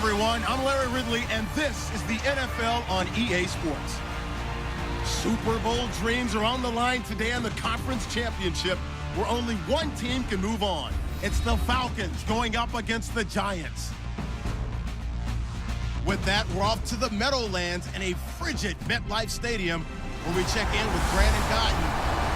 everyone. I'm Larry Ridley, and this is the NFL on EA Sports. Super Bowl dreams are on the line today in the Conference Championship, where only one team can move on. It's the Falcons going up against the Giants. With that, we're off to the Meadowlands in a frigid MetLife Stadium, where we check in with Brandon Cotton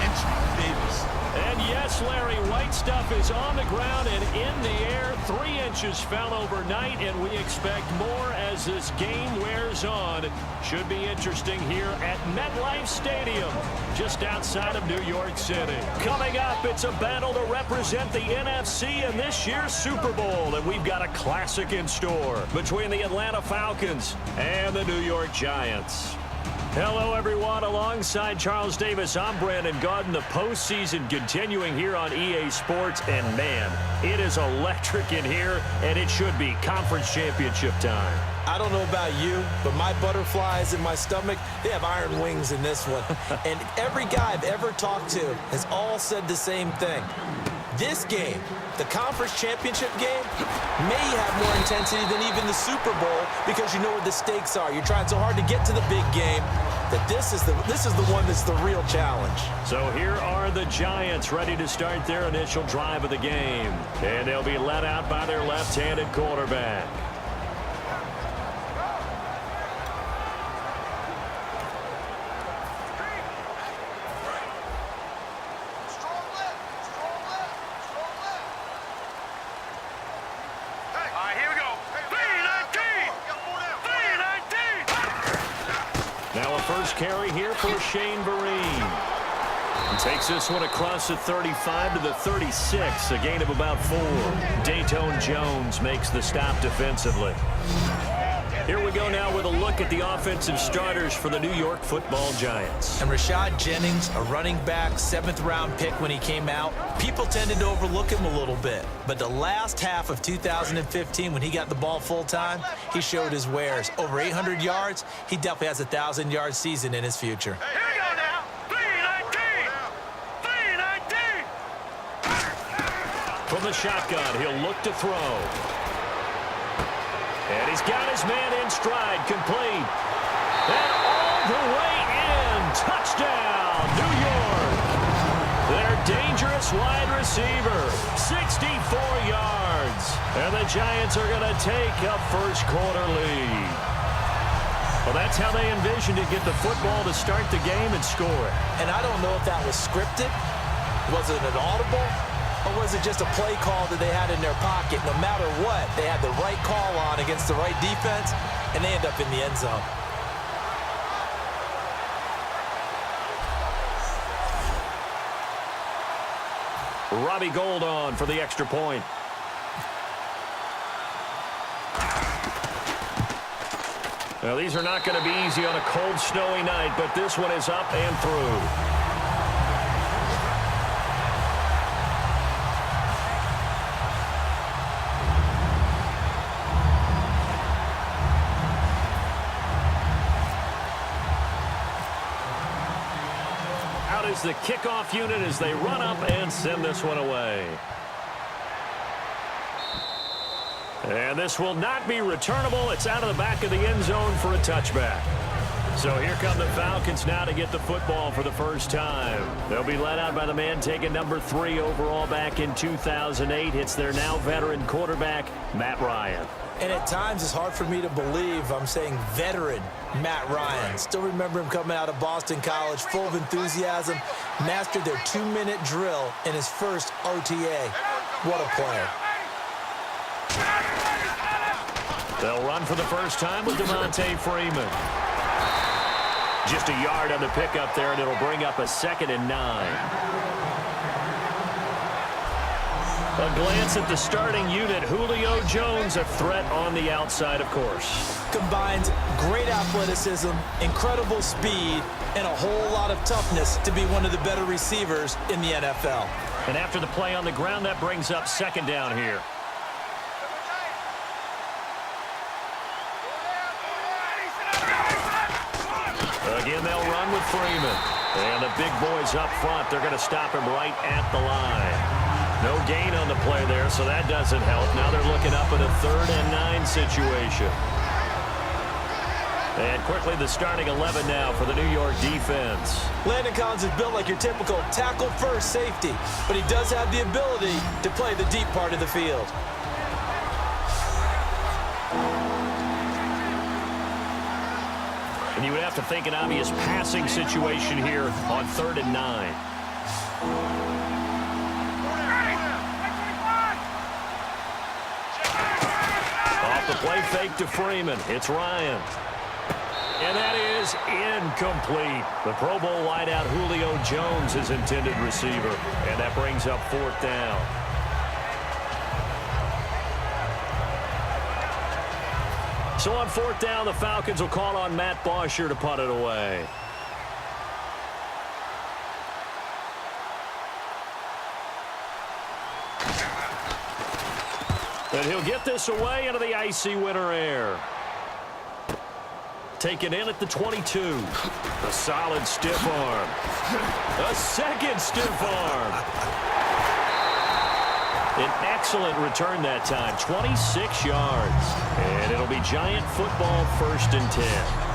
and Charles Davis. And yes, Larry, white stuff is on the ground and in the air. 3 inches fell overnight, and we expect more as this game wears on. Should be interesting here at MetLife Stadium, just outside of New York City. Coming up, it's a battle to represent the NFC in this year's Super Bowl, and we've got a classic in store between the Atlanta Falcons and the New York Giants. Hello, everyone. Alongside Charles Davis, I'm Brandon Gaudin. The postseason continuing here on EA Sports. And, man, it is electric in here, and it should be conference championship time. I don't know about you, but my butterflies in my stomach, they have iron wings in this one. And every guy I've ever talked to has all said the same thing. This game, the conference championship game, may have more intensity than even the Super Bowl because you know what the stakes are. You're trying so hard to get to the big game that this is the one that's the real challenge. So here are the Giants ready to start their initial drive of the game. And they'll be led out by their left-handed quarterback. First carry here for Shane Vereen. And takes this one across the 35 to the 36, a gain of about 4. Dayton Jones makes the stop defensively. Here we go now with a look at the offensive starters for the New York Football Giants. And Rashad Jennings, a running back, 7th-round pick when he came out. People tended to overlook him a little bit. But the last half of 2015, when he got the ball full-time, he showed his wares. Over 800 yards, he definitely has a 1,000-yard season in his future. Here we go now. 319! 319! From the shotgun, he'll look to throw. And he's got his man in stride, complete. And all the way in. Touchdown, New York. Their dangerous wide receiver, 64 yards. And the Giants are going to take a first-quarter lead. Well, that's how they envisioned to get the football to start the game and score it. And I don't know if that was scripted. Was it an audible? Or was it just a play call that they had in their pocket? No matter what, they had the right call on against the right defense, and they end up in the end zone. Robbie Gould on for the extra point. Now, these are not going to be easy on a cold, snowy night, but this one is up and through. Is the kickoff unit as they run up and send this one away. And this will not be returnable. It's out of the back of the end zone for a touchback. So here come the Falcons now to get the football for the first time. They'll be led out by the man taking number 3 overall back in 2008. It's their now veteran quarterback, Matt Ryan. And at times, it's hard for me to believe I'm saying veteran Matt Ryan. Still remember him coming out of Boston College, full of enthusiasm, mastered their 2-minute drill in his first OTA. What a player. They'll run for the first time with Devontae Freeman. Just a yard on the pickup there, and it'll bring up a 2nd and 9. A glance at the starting unit. Julio Jones, a threat on the outside, of course. Combines great athleticism, incredible speed, and a whole lot of toughness to be one of the better receivers in the NFL. And after the play on the ground, that brings up 2nd down here. Again, they'll run with Freeman. And the big boys up front, they're going to stop him right at the line. No gain on the play there, so that doesn't help. Now they're looking up at a 3rd and 9 situation. And quickly the starting 11 now for the New York defense. Landon Collins is built like your typical tackle-first safety, but he does have the ability to play the deep part of the field. And you would have to think an obvious passing situation here on 3rd and 9. Off the play fake to Freeman. It's Ryan. And that is incomplete. The Pro Bowl wideout Julio Jones, his intended receiver. And that brings up 4th down. So on 4th down, the Falcons will call on Matt Bosher to punt it away. And he'll get this away into the icy winter air. Taken in at the 22. A solid stiff arm. A second stiff arm. An excellent return that time. 26 yards. And it'll be Giant football 1st and 10.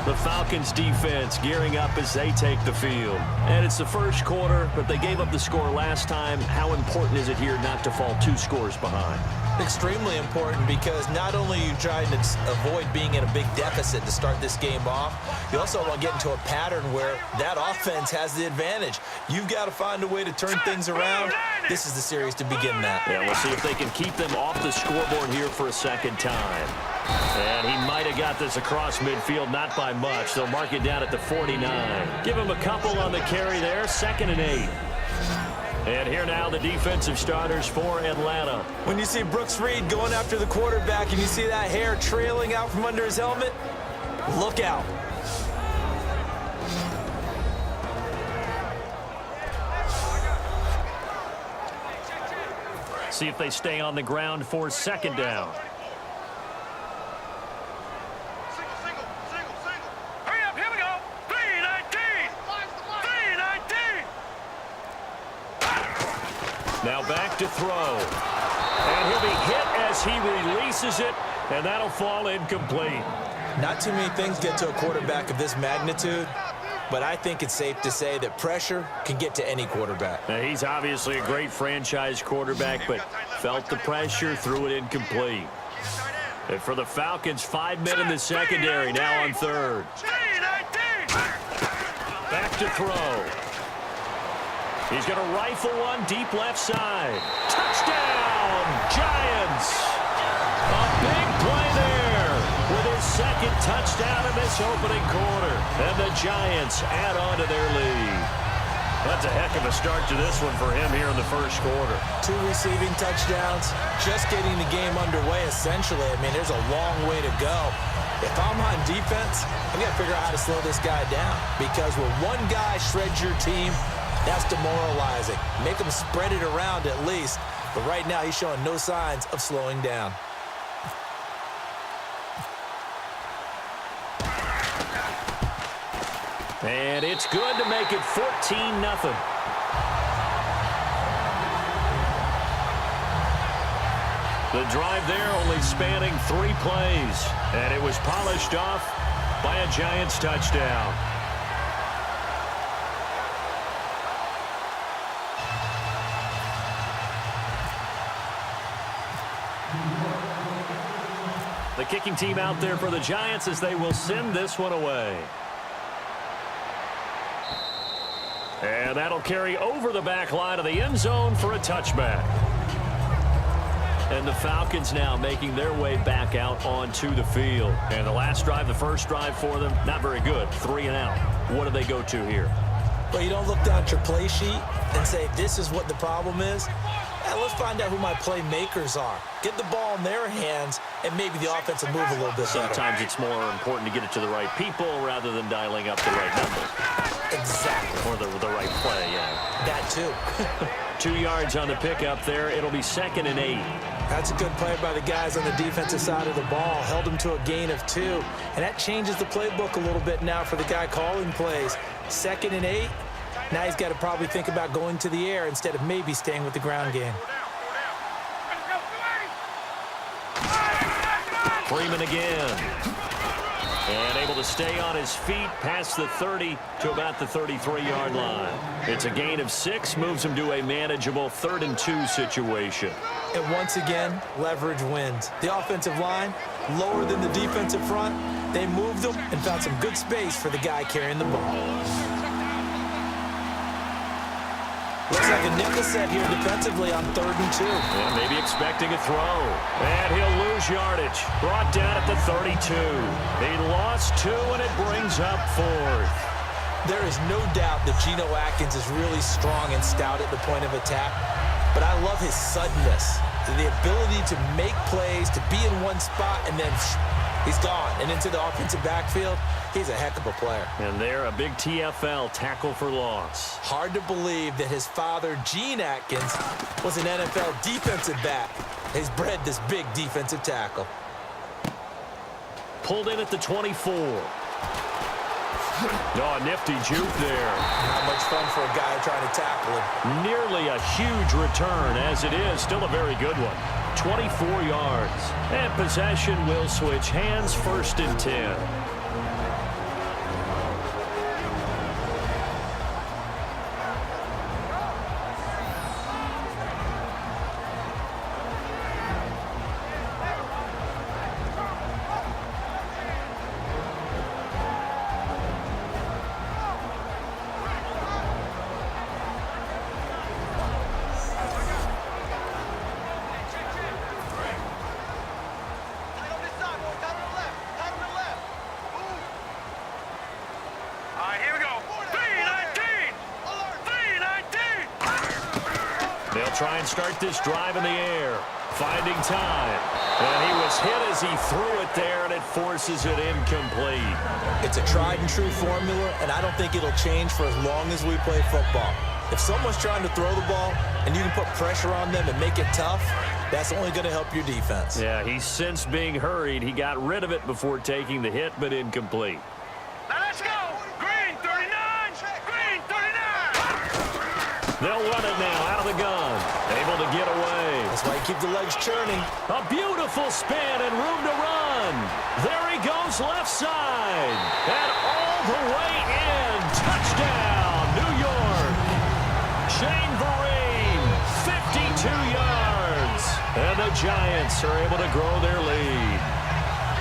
The Falcons defense gearing up as they take the field. And it's the first quarter, but they gave up the score last time. How important is it here not to fall 2 scores behind? Extremely important, because not only are you trying to avoid being in a big deficit to start this game off, you also want to get into a pattern where that offense has the advantage. You've got to find a way to turn things around. This is the series to begin that. Yeah, we'll see if they can keep them off the scoreboard here for a second time. And he might have got this across midfield, not by much. They'll mark it down at the 49. Give him a couple on the carry there, 2nd and 8. And here now the defensive starters for Atlanta. When you see Brooks Reed going after the quarterback and you see that hair trailing out from under his helmet, look out. See if they stay on the ground for 2nd down. Now back to throw. And he'll be hit as he releases it, and that'll fall incomplete. Not too many things get to a quarterback of this magnitude, but I think it's safe to say that pressure can get to any quarterback. Now, he's obviously a great franchise quarterback, but felt the pressure, threw it incomplete. And for the Falcons, 5 men in the secondary, now on 3rd. Back to throw. He's going to rifle one deep left side. Touchdown, Giants. A big play there with his 2nd touchdown in this opening quarter. And the Giants add on to their lead. That's a heck of a start to this one for him here in the 1st quarter. 2 receiving touchdowns, just getting the game underway essentially. I mean, there's a long way to go. If I'm on defense, I've got to figure out how to slow this guy down, because when one guy shreds your team, that's demoralizing. Make him spread it around at least. But right now, he's showing no signs of slowing down. And it's good to make it 14-0. The drive there only spanning 3 plays. And it was polished off by a Giants touchdown. The kicking team out there for the Giants as they will send this one away. And that'll carry over the back line of the end zone for a touchback. And the Falcons now making their way back out onto the field. And the last drive, the first drive for them, not very good. 3 and out. What do they go to here? Well, you don't look down at your play sheet and say, this is what the problem is. Let's find out who my playmakers are. Get the ball in their hands, and maybe the offense will move a little bit better. Sometimes it's more important to get it to the right people rather than dialing up the right number. Exactly. Or the right play, yeah. That too. 2 yards on the pickup there. It'll be 2nd and 8. That's a good play by the guys on the defensive side of the ball. Held them to a gain of 2. And that changes the playbook a little bit now for the guy calling plays. 2nd and 8. Now he's got to probably think about going to the air instead of maybe staying with the ground game. Freeman again. And able to stay on his feet past the 30 to about the 33-yard line. It's a gain of 6, moves him to a manageable 3rd and 2 situation. And once again, leverage wins. The offensive line, lower than the defensive front. They moved them and found some good space for the guy carrying the ball. Looks like a nickel set here defensively on 3rd and 2. Yeah, maybe expecting a throw. And he'll lose yardage. Brought down at the 32. He lost 2, and it brings up 4th. There is no doubt that Geno Atkins is really strong and stout at the point of attack. But I love his suddenness, the ability to make plays, to be in one spot, and then he's gone. And into the offensive backfield, he's a heck of a player. And there, a big TFL, tackle for loss. Hard to believe that his father, Gene Atkins, was an NFL defensive back. He's bred this big defensive tackle. Pulled in at the 24. Oh, nifty juke there. Not much fun for a guy trying to tackle him. Nearly a huge return, as it is. Still a very good one. 24 yards. And possession will switch hands, 1st and 10. They'll try and start this drive in the air. Finding time. And he was hit as he threw it there, and it forces it incomplete. It's a tried-and-true formula, and I don't think it'll change for as long as we play football. If someone's trying to throw the ball and you can put pressure on them and make it tough, that's only going to help your defense. Yeah, he's since being hurried. He got rid of it before taking the hit, but incomplete. Now let's go! Green 39! Green 39! They'll run it now out of the gun. Able to get away. That's why you keep the legs churning. A beautiful spin and room to run. There he goes left side. And all the way in. Touchdown, New York. Shane Vereen, 52 yards. And the Giants are able to grow their lead.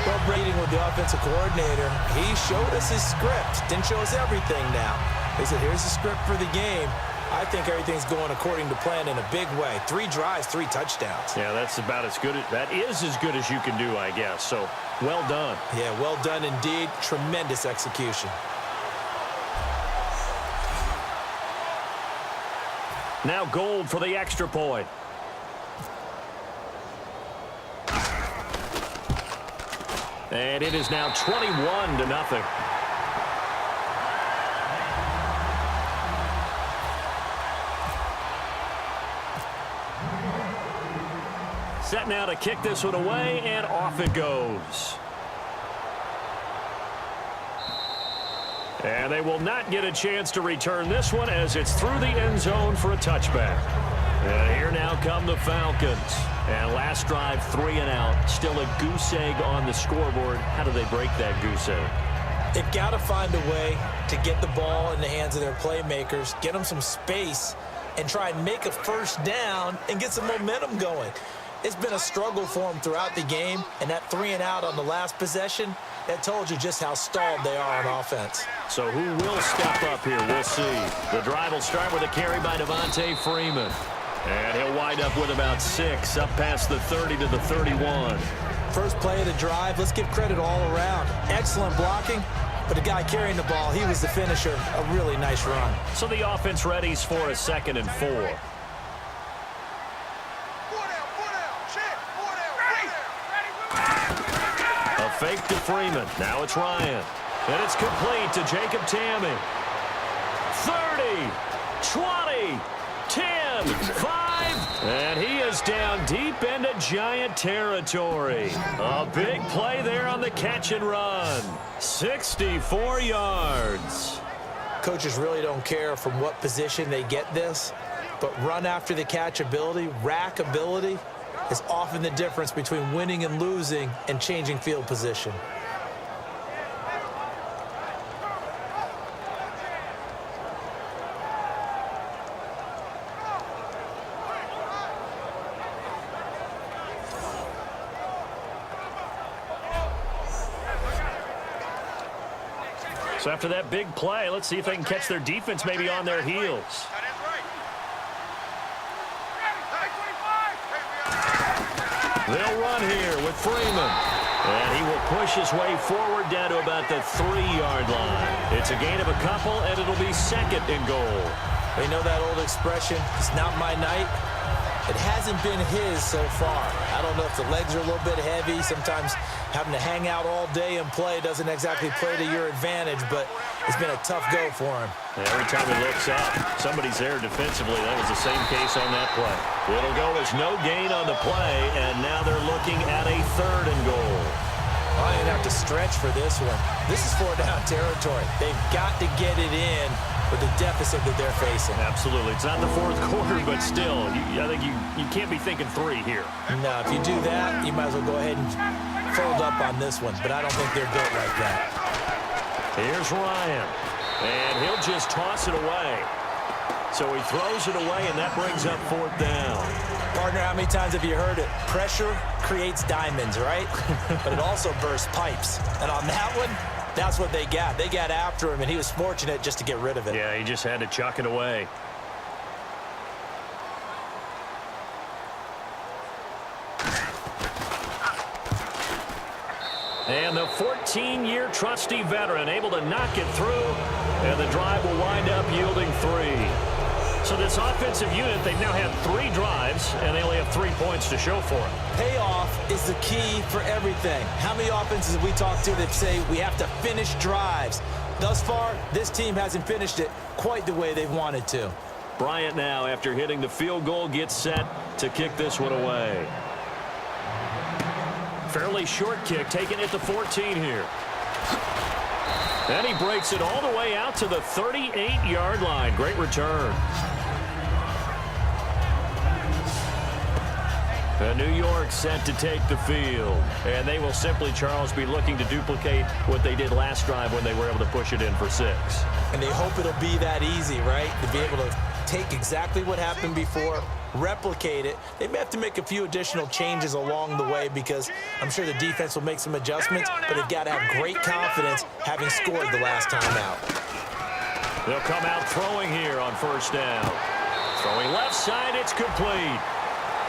Well, Braden with the offensive coordinator, he showed us his script. Didn't show us everything now. He said, here's the script for the game. I think everything's going according to plan in a big way. 3 drives, 3 touchdowns. Yeah, that's about as good. That is as good as you can do, I guess. So, well done. Yeah, well done indeed. Tremendous execution. Now Gold for the extra point. And it is now 21-0. Set now to kick this one away, and off it goes. And they will not get a chance to return this one as it's through the end zone for a touchback. And here now come the Falcons. And last drive, 3 and out. Still a goose egg on the scoreboard. How do they break that goose egg? They've got to find a way to get the ball in the hands of their playmakers, get them some space, and try and make a first down and get some momentum going. It's been a struggle for them throughout the game, and that 3 and out on the last possession, that told you just how stalled they are on offense. So who will step up here? We'll see. The drive will start with a carry by Devontae Freeman. And he'll wind up with about 6, up past the 30 to the 31. First play of the drive, let's give credit all around. Excellent blocking, but the guy carrying the ball, he was the finisher. A really nice run. So the offense readies for a 2nd and 4. A fake to Freeman. Now it's Ryan. And it's complete to Jacob Tamme. 30, 20, 10. 10, 5, and he is down deep into Giant territory. A big play there on the catch and run. 64 yards. Coaches really don't care from what position they get this, but run after the catch ability, rack ability, is often the difference between winning and losing and changing field position. So after that big play, let's see if they can catch their defense maybe on their heels. They'll run here with Freeman. And he will push his way forward down to about the 3-yard line. It's a gain of a couple, and it'll be second and goal. You know that old expression, it's not my night? It hasn't been his so far. I don't know if the legs are a little bit heavy. Sometimes having to hang out all day and play doesn't exactly play to your advantage, but it's been a tough go for him. Every time he looks up, somebody's there defensively. That was the same case on that play. It'll go as no gain on the play, and now they're looking at a 3rd and goal. I didn't have to stretch for this one. This is 4-down territory. They've got to get it in with the deficit that they're facing. Absolutely. It's not the 4th quarter, but still, I think you can't be thinking 3 here. No, if you do that, you might as well go ahead and fold up on this one, but I don't think they're built like that. Here's Ryan, and he'll just toss it away. So he throws it away, and that brings up 4th down. Partner, how many times have you heard it? Pressure creates diamonds, right? But it also bursts pipes. And on that one, that's what they got. They got after him, and he was fortunate just to get rid of it. Yeah, he just had to chuck it away. And the 14-year trusty veteran able to knock it through, and the drive will wind up yielding 3. So this offensive unit, they've now had 3 drives, and they only have 3 points to show for it. Payoff is the key for everything. How many offenses have we talked to that say we have to finish drives? Thus far, this team hasn't finished it quite the way they've wanted to. Bryant now, after hitting the field goal, gets set to kick this one away. Fairly short kick, taken at the 14 here. And he breaks it all the way out to the 38-yard line. Great return. And New York set to take the field. And they will simply, Charles, be looking to duplicate what they did last drive when they were able to push it in for 6. And they hope it'll be that easy, right? To be able to take exactly what happened before, replicate it. They may have to make a few additional changes along the way because I'm sure the defense will make some adjustments, but they've got to have great confidence having scored the last time out. They'll come out throwing here on 1st down. Throwing left side, it's complete.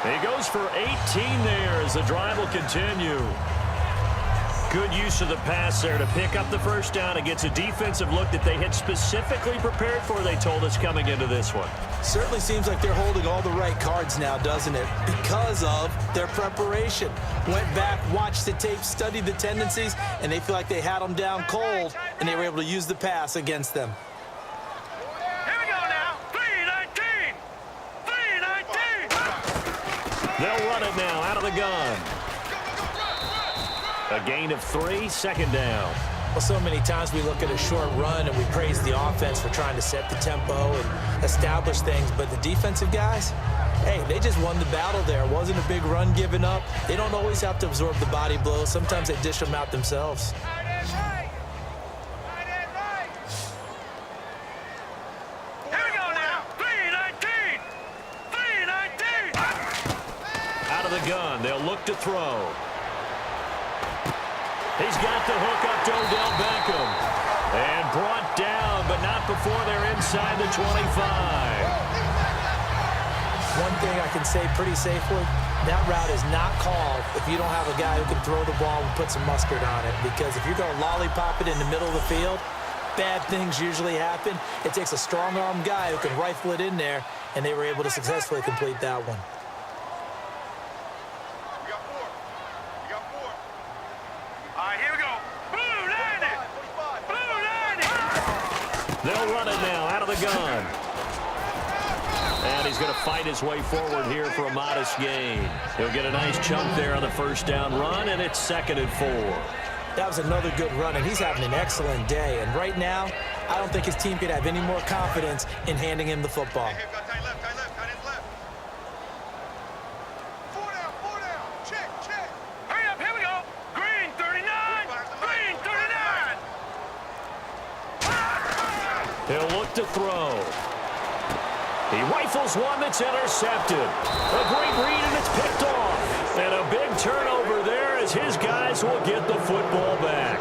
He goes for 18 there as the drive will continue. Good use of the pass there to pick up the 1st down against a defensive look that they had specifically prepared for, they told us, coming into this one. Certainly seems like they're holding all the right cards now, doesn't it? Because of their preparation. Went back, watched the tape, studied the tendencies, and they feel like they had them down cold, and they were able to use the pass against them. Here we go now. 3-19. 3-19. They'll run it now out of the gun. A gain of 3, 2nd down. Well, so many times we look at a short run and we praise the offense for trying to set the tempo and establish things, but the defensive guys, hey, they just won the battle there. It wasn't a big run given up. They don't always have to absorb the body blows. Sometimes they dish them out themselves. Here we go now. 3-19. 3-19. Out of the gun, they'll look to throw. He's got the hook up to Odell Beckham. And brought down, but not before they're inside the 25. One thing I can say pretty safely, that route is not called if you don't have a guy who can throw the ball and put some mustard on it. Because if you're going to lollipop it in the middle of the field, bad things usually happen. It takes a strong-arm guy who can rifle it in there, and they were able to successfully complete that one. They'll run it now out of the gun. And he's going to fight his way forward here for a modest gain. He'll get a nice chunk there on the first down run, and it's 2nd and 4. That was another good run, and he's having an excellent day. And right now, I don't think his team could have any more confidence in handing him the football. Tight left, tight left. 4 down. Check. Hurry up, here we go. Green 39. Green 39. He'll look to throw. He rifles one that's intercepted. A great read, and it's picked off. And a big turnover there as his guys will get the football back.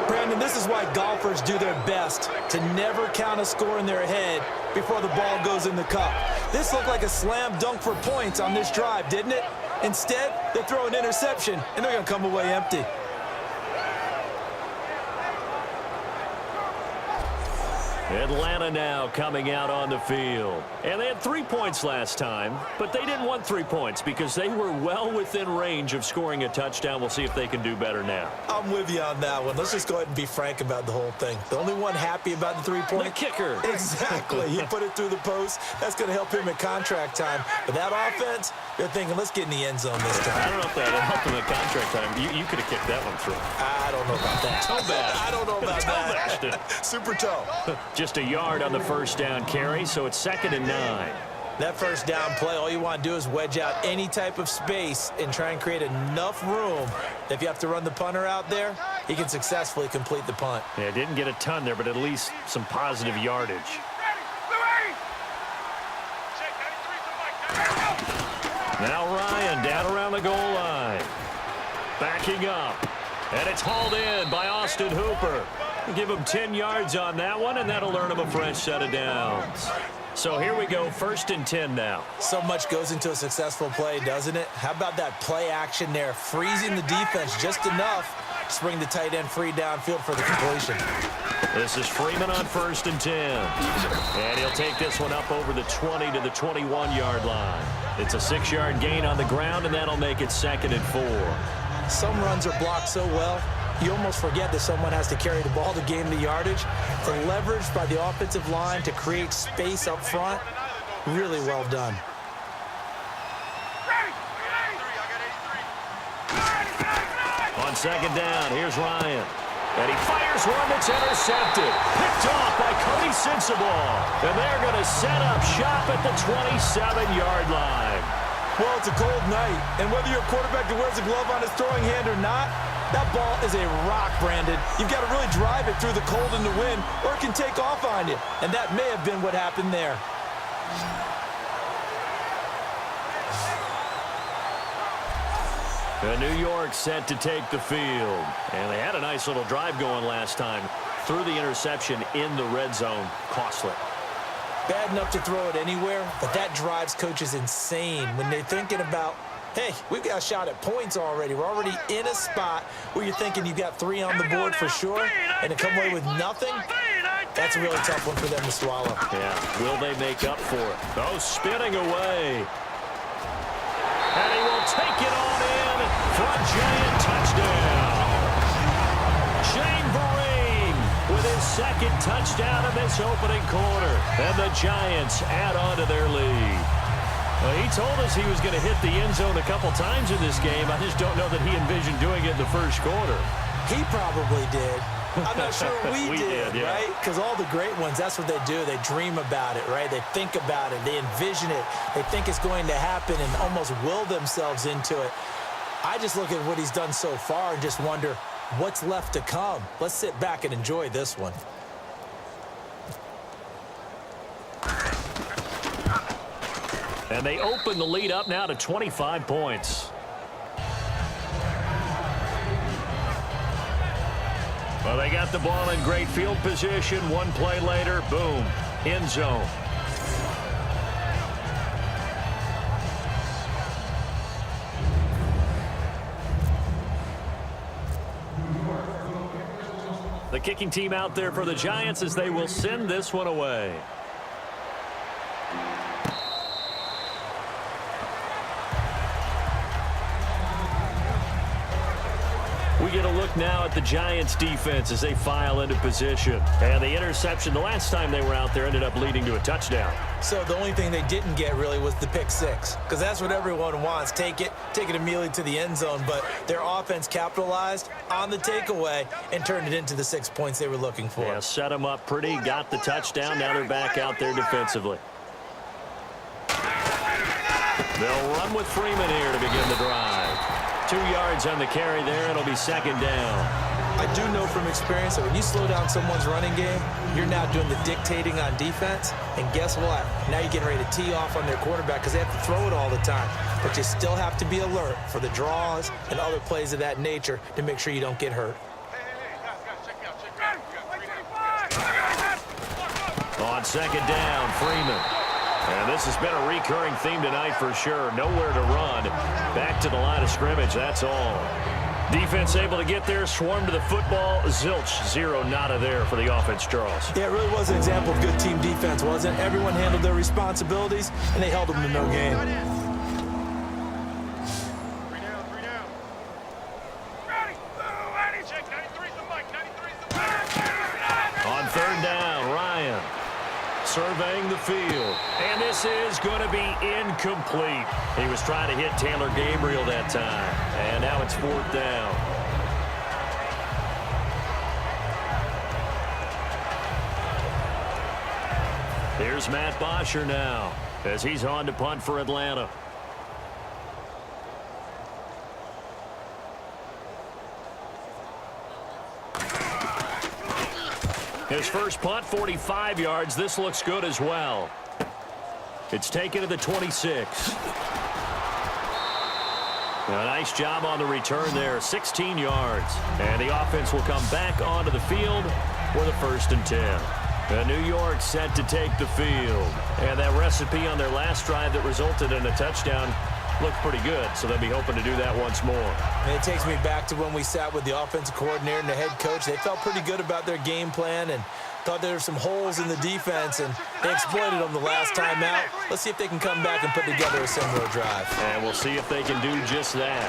Brandon, this is why golfers do their best to never count a score in their head before the ball goes in the cup. This looked like a slam dunk for points on this drive, didn't it? Instead, they throw an interception, and they're going to come away empty. Atlanta now coming out on the field. And they had 3 points last time, but they didn't want 3 points because they were well within range of scoring a touchdown. We'll see if they can do better now. I'm with you on that one. Let's just go ahead and be frank about the whole thing. The only one happy about the 3-point. The kicker. Exactly. He put it through the post. That's going to help him at contract time. But that offense, they're thinking, let's get in the end zone this time. I don't know if that helped him at contract time. You could have kicked that one through. I don't know about that. Toe bash. I don't know about that. Super toe. Just a yard on the first down carry, so it's 2nd and 9. That first down play, all you want to do is wedge out any type of space and try and create enough room that if you have to run the punter out there, he can successfully complete the punt. Yeah, didn't get a ton there, but at least some positive yardage. Now Ryan down around the goal line. Backing up. And it's hauled in by Austin Hooper. Give him 10 yards on that one, and that'll earn him a fresh set of downs. So here we go, 1st and 10 now. So much goes into a successful play, doesn't it? How about that play action there, freezing the defense just enough to bring the tight end free downfield for the completion. This is Freeman on 1st and 10. And he'll take this one up over the 20 to the 21-yard line. It's a 6-yard gain on the ground, and that'll make it 2nd and 4. Some runs are blocked so well, you almost forget that someone has to carry the ball to gain the yardage. The leverage by the offensive line to create space up front, really well done. On 2nd down, here's Ryan. And he fires one that's intercepted. Picked off by Cody Sensabaugh. And they're going to set up shop at the 27-yard line. Well, it's a cold night, and whether you're a quarterback that wears a glove on his throwing hand or not, that ball is a rock, Brandon. You've got to really drive it through the cold and the wind, or it can take off on you. And that may have been what happened there. And New York set to take the field. And they had a nice little drive going last time. Threw the interception in the red zone. Costly. Bad enough to throw it anywhere, but that drives coaches insane when they're thinking about, hey, we've got a shot at points already. We're already in a spot where you're thinking you've got 3 on the board for sure, and to come away with nothing, that's a really tough one for them to swallow. Yeah, will they make up for it? Oh, spinning away. And he will take it on in for a giant touchdown. Shane Vereen with his 2nd touchdown of this opening quarter. And the Giants add on to their lead. Well, he told us he was going to hit the end zone a couple times in this game. I just don't know that he envisioned doing it in the first quarter. He probably did. I'm not sure we did, yeah. right? Because all the great ones, that's what they do. They dream about it, right? They think about it. They envision it. They think it's going to happen and almost will themselves into it. I just look at what he's done so far and just wonder what's left to come. Let's sit back and enjoy this one. And they open the lead up now to 25 points. Well, they got the ball in great field position. One play later, boom, end zone. The kicking team out there for the Giants as they will send this one away. We get a look now at about the Giants' defense as they file into position. And the interception the last time they were out there ended up leading to a touchdown. So the only thing they didn't get really was the pick six, because that's what everyone wants. Take it immediately to the end zone. But their offense capitalized on the takeaway and turned it into the 6 points they were looking for. Yeah, set them up pretty, got the touchdown. Now they're back out there defensively. They'll run with Freeman here to begin the drive. 2 yards on the carry there. It'll be second down. I do know from experience that when you slow down someone's running game, you're now doing the dictating on defense. And guess what? Now you're getting ready to tee off on their quarterback because they have to throw it all the time. But you still have to be alert for the draws and other plays of that nature to make sure you don't get hurt. On second down, Freeman. And this has been a recurring theme tonight for sure. Nowhere to run. Back to the line of scrimmage, that's all. Defense able to get there, swarm to the football. Zilch, zero, nada there for the offense, Charles. Yeah, it really was an example of good team defense, wasn't it? Everyone handled their responsibilities, and they held them to no gain. On third down, Ryan surveying the field. And this is going to be incomplete. He was trying to hit Taylor Gabriel that time. And now it's fourth down. Here's Matt Bosher now as he's on to punt for Atlanta. His first punt, 45 yards. This looks good as well. It's taken to the 26. A nice job on the return there, 16 yards. And the offense will come back onto the field for the 1st and 10. New York set to take the field. And that recipe on their last drive that resulted in a touchdown looked pretty good, so they'll be hoping to do that once more. And it takes me back to when we sat with the offensive coordinator and the head coach. They felt pretty good about their game plan and thought there were some holes in the defense, and they exploited them the last time out. Let's see if they can come back and put together a similar drive. And we'll see if they can do just that.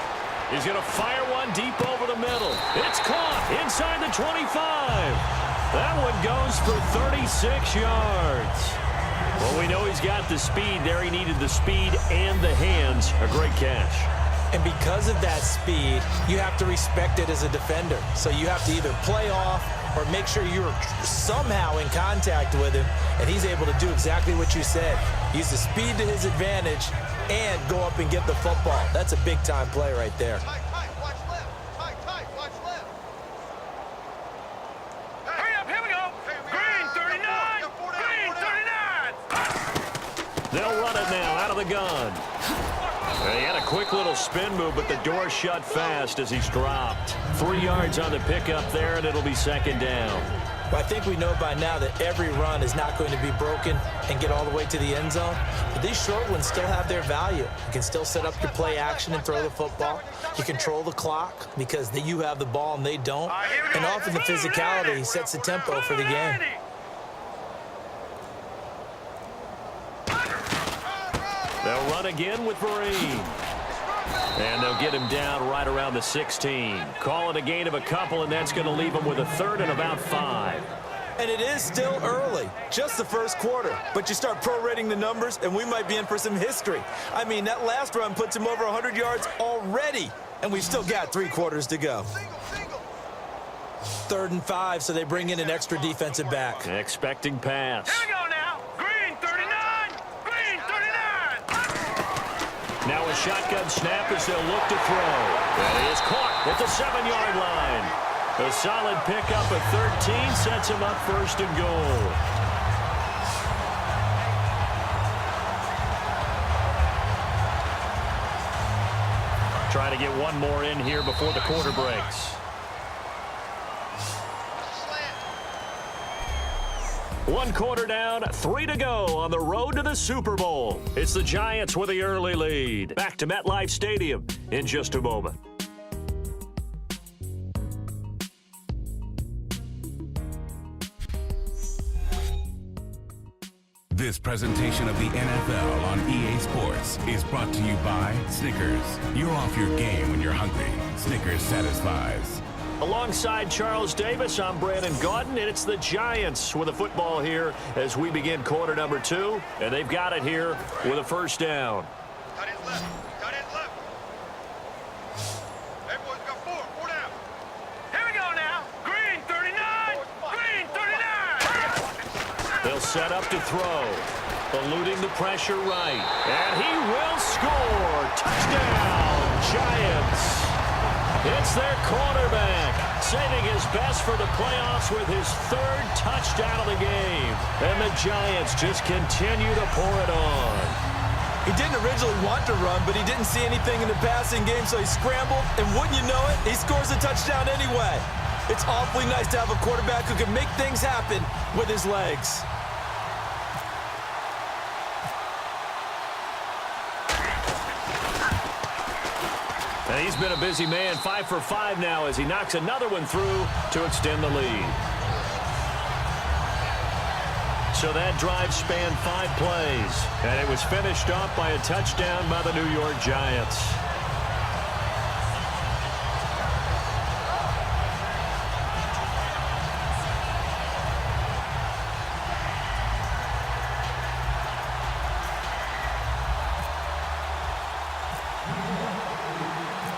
He's going to fire one deep over the middle. It's caught inside the 25. That one goes for 36 yards. Well, we know he's got the speed there. He needed the speed and the hands. A great catch. And because of that speed, you have to respect it as a defender. So you have to either play off or make sure you're somehow in contact with him, and he's able to do exactly what you said. Use the speed to his advantage and go up and get the football. That's a big-time play right there. Watch left. Watch left. Hurry up, here we go. Green 39. Green 39. They'll run it now out of the gun. He had a quick little spin move, but the door shut fast as he's dropped. 3 yards on the pickup there, and it'll be second down. Well, I think we know by now that every run is not going to be broken and get all the way to the end zone. But these short ones still have their value. You can still set up your play action and throw the football. You control the clock because you have the ball and they don't. And often the physicality sets the tempo for the game. They'll run again with Marine. And they'll get him down right around the 16. Call it a gain of a couple, and that's going to leave him with a third and about 5. And it is still early, just the first quarter. But you start prorating the numbers, and we might be in for some history. I mean, that last run puts him over 100 yards already, and we've still got 3 quarters to go. 3rd and 5, so they bring in an extra defensive back. Expecting pass. Here we go now. Green 39. Green 39. Now a shotgun snap as they'll look to throw. That is caught at the 7-yard line. A solid pickup of 13 sets him up 1st and goal. Trying to get one more in here before the quarter breaks. 1 quarter down, 3 to go on the road to the Super Bowl. It's the Giants with the early lead. Back to MetLife Stadium in just a moment. This presentation of the NFL on EA Sports is brought to you by Snickers. You're off your game when you're hungry. Snickers satisfies. Alongside Charles Davis, I'm Brandon Gaudin, and it's the Giants with the football here as we begin quarter number 2, and they've got it here with a first down. Tight end left. Tight end left. Everyone's got four down. Here we go now. Green 39. Green 39. They'll set up to throw. Eluding the pressure right. And he will score. Touchdown, Giants. It's their quarterback, saving his best for the playoffs with his 3rd touchdown of the game. And the Giants just continue to pour it on. He didn't originally want to run, but he didn't see anything in the passing game, so he scrambled, and wouldn't you know it, he scores a touchdown anyway. It's awfully nice to have a quarterback who can make things happen with his legs. And he's been a busy man, 5 for 5 now as he knocks another one through to extend the lead. So that drive spanned 5 plays, and it was finished off by a touchdown by the New York Giants.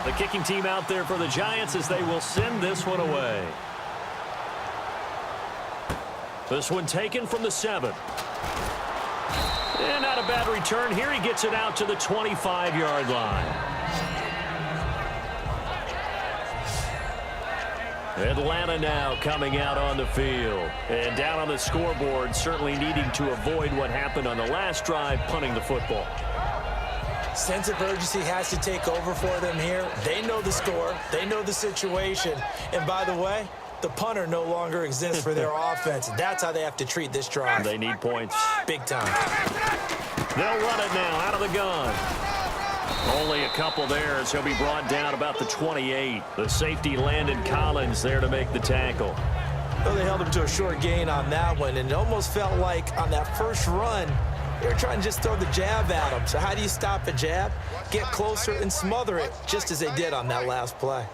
The kicking team out there for the Giants as they will send this one away. This one taken from the 7. And not a bad return here. He gets it out to the 25-yard line. Atlanta now coming out on the field. And down on the scoreboard, certainly needing to avoid what happened on the last drive, punting the football. Sense of urgency has to take over for them here. They know the score. They know the situation. And by the way, the punter no longer exists for their offense. That's how they have to treat this drive. They need points. Big time. They'll run it now out of the gun. Only a couple there as he'll be brought down about the 28. The safety Landon Collins there to make the tackle. Well, they held him to a short gain on that one, and it almost felt like on that first run, they were trying to just throw the jab at him. So how do you stop a jab? Get closer and smother it, just as they did on that last play.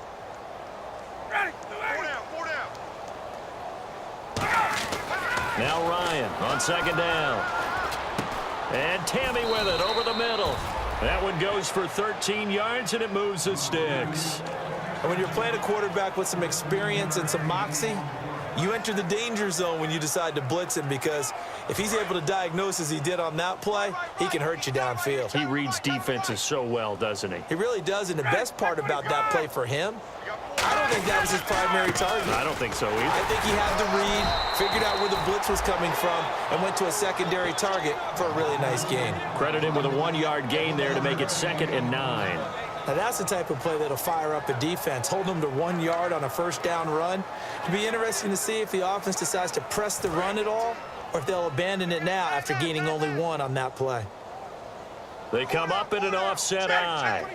Four down. Now Ryan on second down. And Tammy with it over the middle. That one goes for 13 yards, and it moves the sticks. And when you're playing a quarterback with some experience and some moxie, you enter the danger zone when you decide to blitz him, because if he's able to diagnose as he did on that play, he can hurt you downfield. He reads defenses so well, doesn't he? He really does, and the best part about that play for him, I don't think that was his primary target. I don't think so either. I think he had the read, figured out where the blitz was coming from, and went to a secondary target for a really nice gain. Credit him with a 1-yard gain there to make it 2nd and 9. Now that's the type of play that'll fire up a defense. Hold them to 1 yard on a first down run. It'll be interesting to see if the offense decides to press the run at all, or if they'll abandon it now after gaining only 1 on that play. They come up in an offset eye.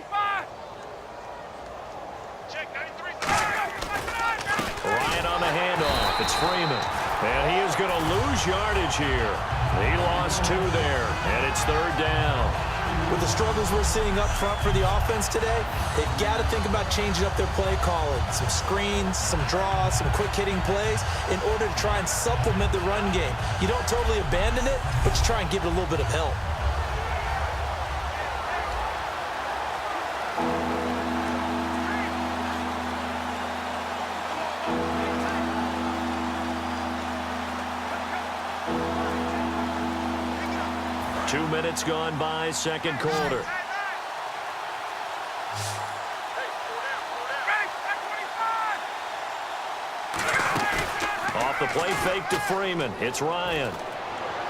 Ryan on the handoff. It's Freeman. And he is going to lose yardage here. He lost 2 there, and it's 3rd down. With the struggles we're seeing up front for the offense today, they've got to think about changing up their play calling. Some screens, some draws, some quick-hitting plays in order to try and supplement the run game. You don't totally abandon it, but you try and give it a little bit of help. Two minutes gone by, second quarter. Off the play fake to Freeman. It's Ryan.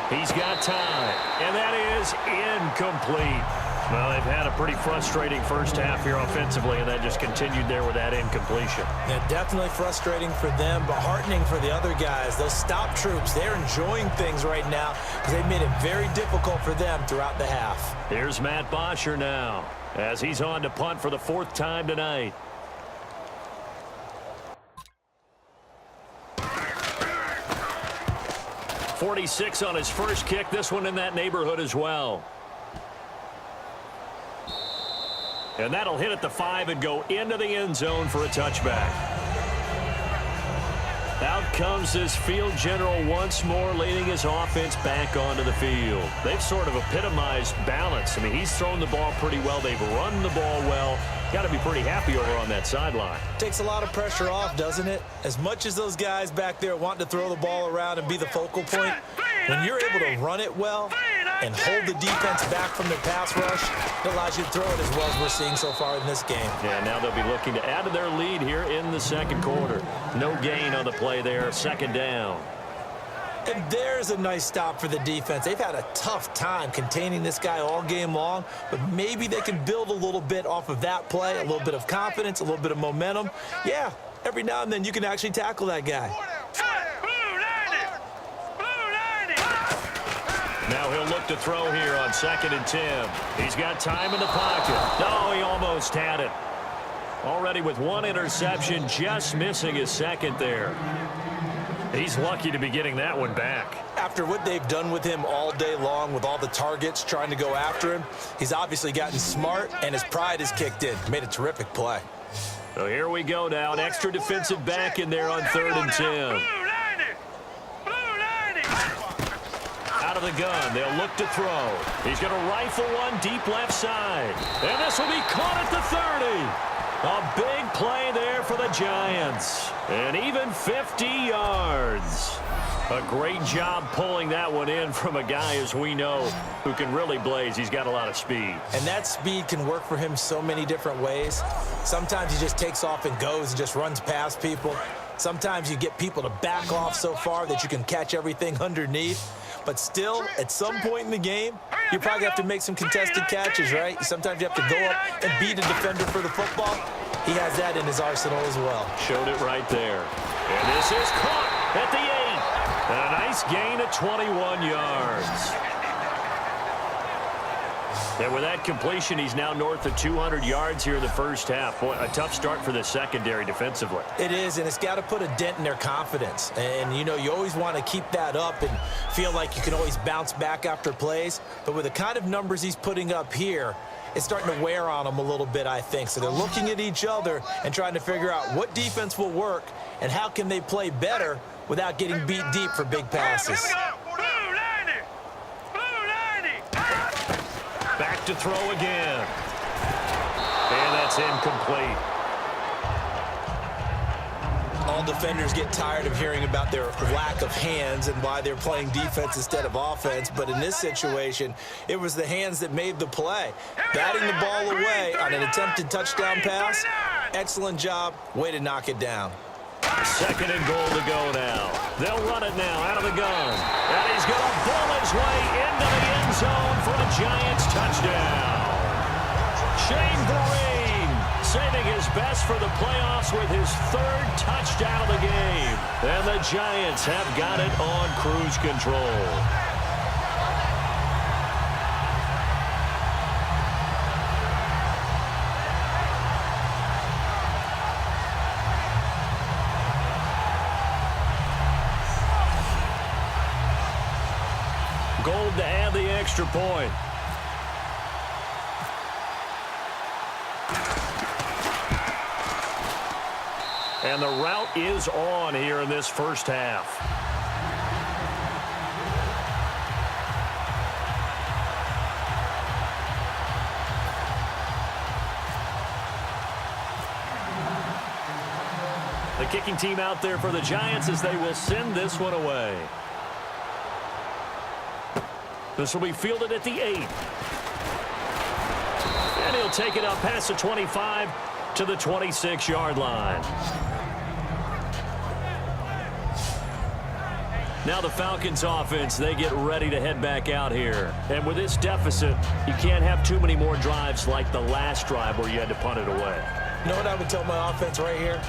He's got time. And that is incomplete. Well, they've had a pretty frustrating first half here offensively, and that just continued there with that incompletion. Yeah, definitely frustrating for them, but heartening for the other guys. Those stop troops, they're enjoying things right now because they've made it very difficult for them throughout the half. Here's Matt Bosher now as he's on to punt for the 4th time tonight. .46 on his first kick. This one in that neighborhood as well. And that'll hit at the 5 and go into the end zone for a touchback. Out comes this field general once more, leading his offense back onto the field. They've sort of epitomized balance. I mean, he's thrown the ball pretty well. They've run the ball well. Got to be pretty happy over on that sideline. Takes a lot of pressure off, doesn't it? As much as those guys back there want to throw the ball around and be the focal point, when you're able to run it well and hold the defense back from their pass rush, it allows you to throw it as well as we're seeing so far in this game. Yeah, now they'll be looking to add to their lead here in the second quarter. No gain on the play there, second down. And there's a nice stop for the defense. They've had a tough time containing this guy all game long, but maybe they can build a little bit off of that play, a little bit of confidence, a little bit of momentum. Yeah, every now and then you can actually tackle that guy. Now he'll look to throw here on 2nd and 10. He's got time in the pocket. No, he almost had it. Already with one interception, just missing his second there. He's lucky to be getting that one back. After what they've done with him all day long with all the targets trying to go after him, he's obviously gotten smart and his pride has kicked in. Made a terrific play. So here we go now. An extra defensive back in there on 3rd and 10. Out of the gun, they'll look to throw. He's going to rifle one deep left side. And this will be caught at the 30. A big play there for the Giants. And even 50 yards. A great job pulling that one in from a guy, as we know, who can really blaze. He's got a lot of speed. And that speed can work for him so many different ways. Sometimes he just takes off and goes and just runs past people. Sometimes you get people to back off so far that you can catch everything underneath. But still, at some point in the game, you probably have to make some contested catches, right? Sometimes you have to go up and beat a defender for the football. He has that in his arsenal as well. Showed it right there. And this is caught at the 8. And a nice gain of 21 yards. And with that completion, he's now north of 200 yards here in the first half. Boy, a tough start for the secondary defensively. It is, and it's got to put a dent in their confidence. And, you know, you always want to keep that up and feel like you can always bounce back after plays. But with the kind of numbers he's putting up here, it's starting to wear on them a little bit, I think. So they're looking at each other and trying to figure out what defense will work and how can they play better without getting beat deep for big passes. Back to throw again. And that's incomplete. All defenders get tired of hearing about their lack of hands and why they're playing defense instead of offense. But in this situation, it was the hands that made the play. Batting the ball away on an attempted touchdown pass. Excellent job. Way to knock it down. 2nd and goal to go now. They'll run it now out of the gun. And he's going to ball his way into the end zone for a Giants touchdown. Shane Vereen saving his best for the playoffs with his 3rd touchdown of the game. And the Giants have got it on cruise control. Gold to add the extra point. And the route is on here in this first half. The kicking team out there for the Giants as they will send this one away. This will be fielded at the 8. And he'll take it up past the 25 to the 26-yard line. Now the Falcons offense, they get ready to head back out here. And with this deficit, you can't have too many more drives like the last drive where you had to punt it away. You know what I would tell my offense right here?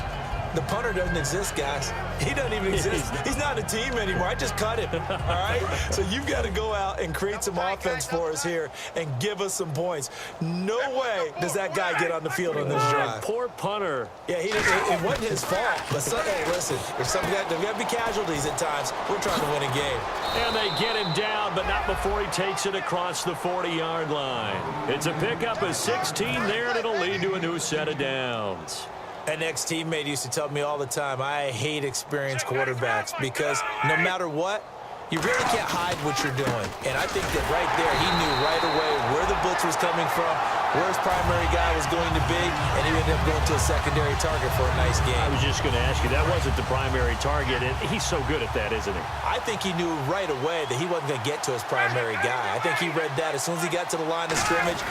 The punter doesn't exist, guys. He doesn't even exist. He's not a team anymore. I just cut him, all right? So you've got to go out and create some offense for us here and give us some points. No way does that guy get on the field on this drive. Poor punter. Yeah, it wasn't his fault. But hey, listen, there's got to be casualties at times. We're trying to win a game. And they get him down, but not before he takes it across the 40-yard line. It's a pickup of 16 there, and it'll lead to a new set of downs. An ex-teammate used to tell me all the time, I hate experienced quarterbacks because no matter what, you really can't hide what you're doing. And I think that right there, he knew right away where the blitz was coming from, where his primary guy was going to be, and he ended up going to a secondary target for a nice game. I was just going to ask you, that wasn't the primary target, and he's so good at that, isn't he? I think he knew right away that he wasn't going to get to his primary guy. I think he read that as soon as he got to the line of scrimmage,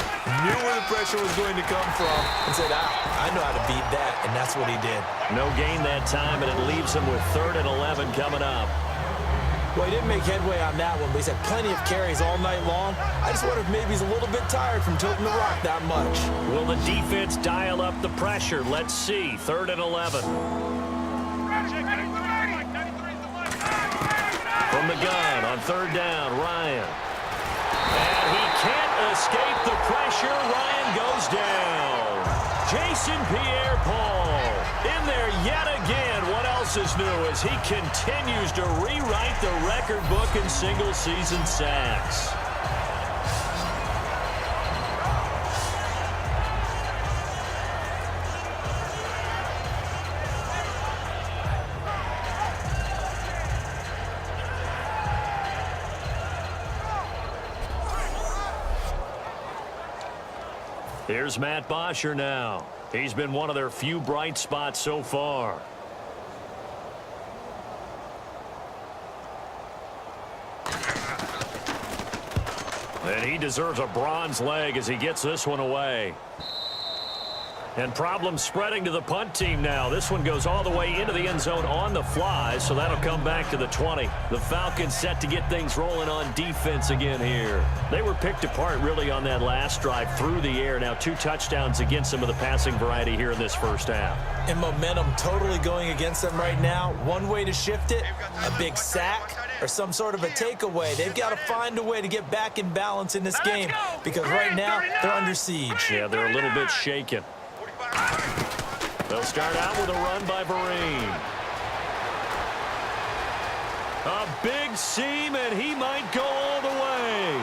knew where the pressure was going to come from, and said, I know how to beat that, and that's what he did. No gain that time, and it leaves him with 3rd and 11 coming up. Well, he didn't make headway on that one, but he's had plenty of carries all night long. I just wonder if maybe he's a little bit tired from tilting the rock that much. Will the defense dial up the pressure? Let's see. 3rd and 11. From the gun on 3rd down, Ryan. And he can't escape the pressure. Ryan goes down. Jason Pierre-Paul in there yet again. What else is new as he continues to rewrite the record book in single-season sacks? Here's Matt Bosher now. He's been one of their few bright spots so far. And he deserves a bronze leg as he gets this one away. And problems spreading to the punt team now. This one goes all the way into the end zone on the fly, so that'll come back to the 20. The Falcons set to get things rolling on defense again here. They were picked apart really on that last drive through the air. Now 2 touchdowns against some of the passing variety here in this first half. And momentum totally going against them right now. One way to shift it, a big sack or some sort of a takeaway. They've got to find a way to get back in balance in this game because right now they're under siege. Yeah, they're a little bit shaken. They'll start out with a run by Vereen. A big seam, and he might go all the way.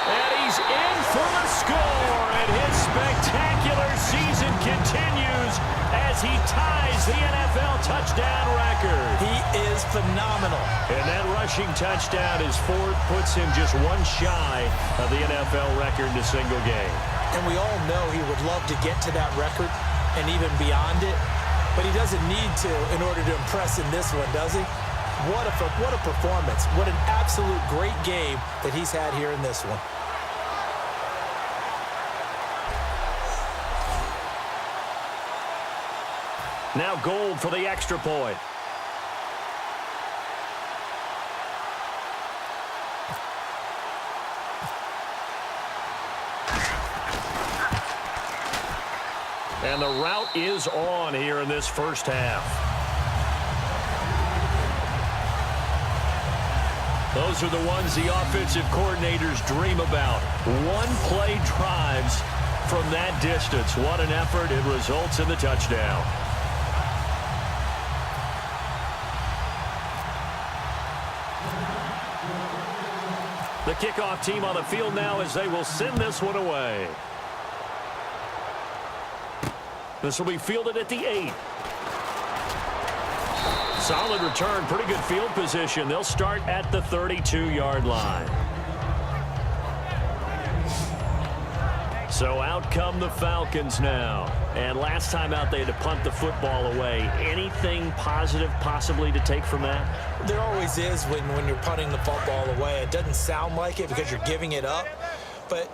And he's in for the score, and his spectacular season continues as he ties the NFL touchdown record. He is phenomenal. And that rushing touchdown, his 4th, puts him just one shy of the NFL record in a single game. And we all know he would love to get to that record and even beyond it, but he doesn't need to in order to impress in this one, does he? What a performance. What an absolute great game that he's had here in this one. Now Gold for the extra point. And the route is on here in this first half. Those are the ones the offensive coordinators dream about. One-play drives from that distance. What an effort. It results in the touchdown. The kickoff team on the field now as they will send this one away. This will be fielded at the 8. Solid return, pretty good field position. They'll start at the 32-yard line. So out come the Falcons now. And last time out they had to punt the football away. Anything positive possibly to take from that? There always is when you're punting the football away. It doesn't sound like it because you're giving it up, but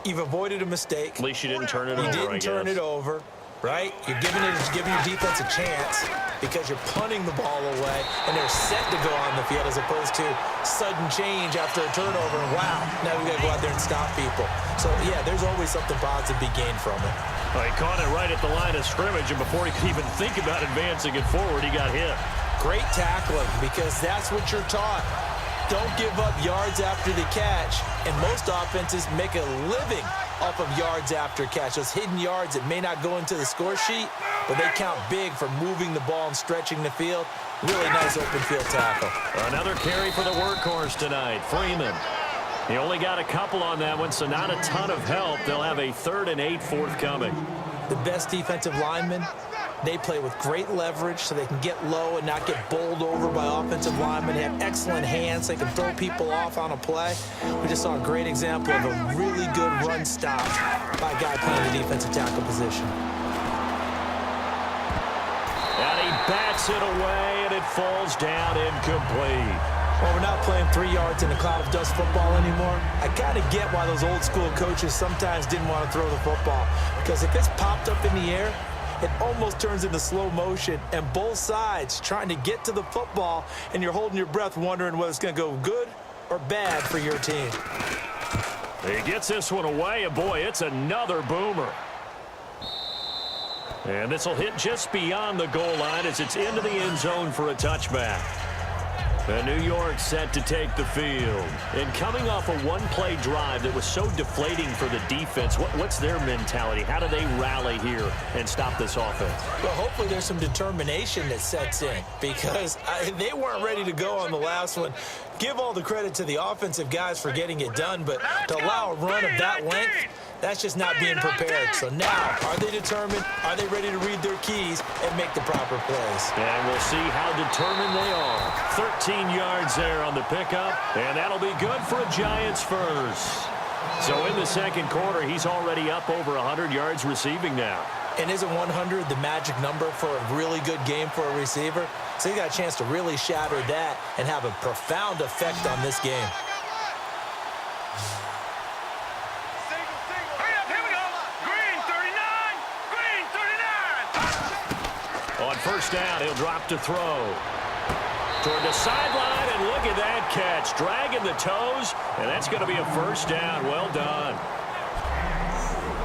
you've avoided a mistake. At least you didn't turn it over, I guess. You didn't turn it over. Right? You're giving your defense a chance because you're punting the ball away and they're set to go on the field as opposed to sudden change after a turnover. And wow, now we got to go out there and stop people. So, yeah, there's always something positive to be gained from it. Well, he caught it right at the line of scrimmage, and before he could even think about advancing it forward, he got hit. Great tackling because that's what you're taught. Don't give up yards after the catch, and most offenses make a living off of yards after catch. Those hidden yards that may not go into the score sheet, but they count big for moving the ball and stretching the field. Really nice open field tackle. Another carry for the workhorse tonight, Freeman. He only got a couple on that one, so not a ton of help. They'll have a 3rd and 8 forthcoming. The best defensive linemen, they play with great leverage so they can get low and not get bowled over by offensive linemen. They have excellent hands. They can throw people off on a play. We just saw a great example of a really good run stop by a guy playing the defensive tackle position. And he bats it away, and it falls down incomplete. Well, we're not playing 3 yards in a cloud of dust football anymore. I kind of get why those old school coaches sometimes didn't want to throw the football, because if it's popped up in the air, it almost turns into slow motion, and both sides trying to get to the football, and you're holding your breath wondering whether it's going to go good or bad for your team. He gets this one away, and boy, it's another boomer. And this will hit just beyond the goal line as it's into the end zone for a touchback. And New York set to take the field. And coming off a one-play drive that was so deflating for the defense, what's their mentality? How do they rally here and stop this offense? Well, hopefully there's some determination that sets in, because they weren't ready to go on the last one. Give all the credit to the offensive guys for getting it done, but to allow a run of that length, that's just not being prepared. So now, are they determined? Are they ready to read their keys and make the proper plays? And we'll see how determined they are. 13 yards there on the pickup, and that'll be good for a Giants first. So in the second quarter, he's already up over 100 yards receiving now. And isn't 100 the magic number for a really good game for a receiver? So he got a chance to really shatter that and have a profound effect on this game. On first down, he'll drop to throw. Toward the sideline, and look at that catch. Dragging the toes, and that's going to be a first down. Well done.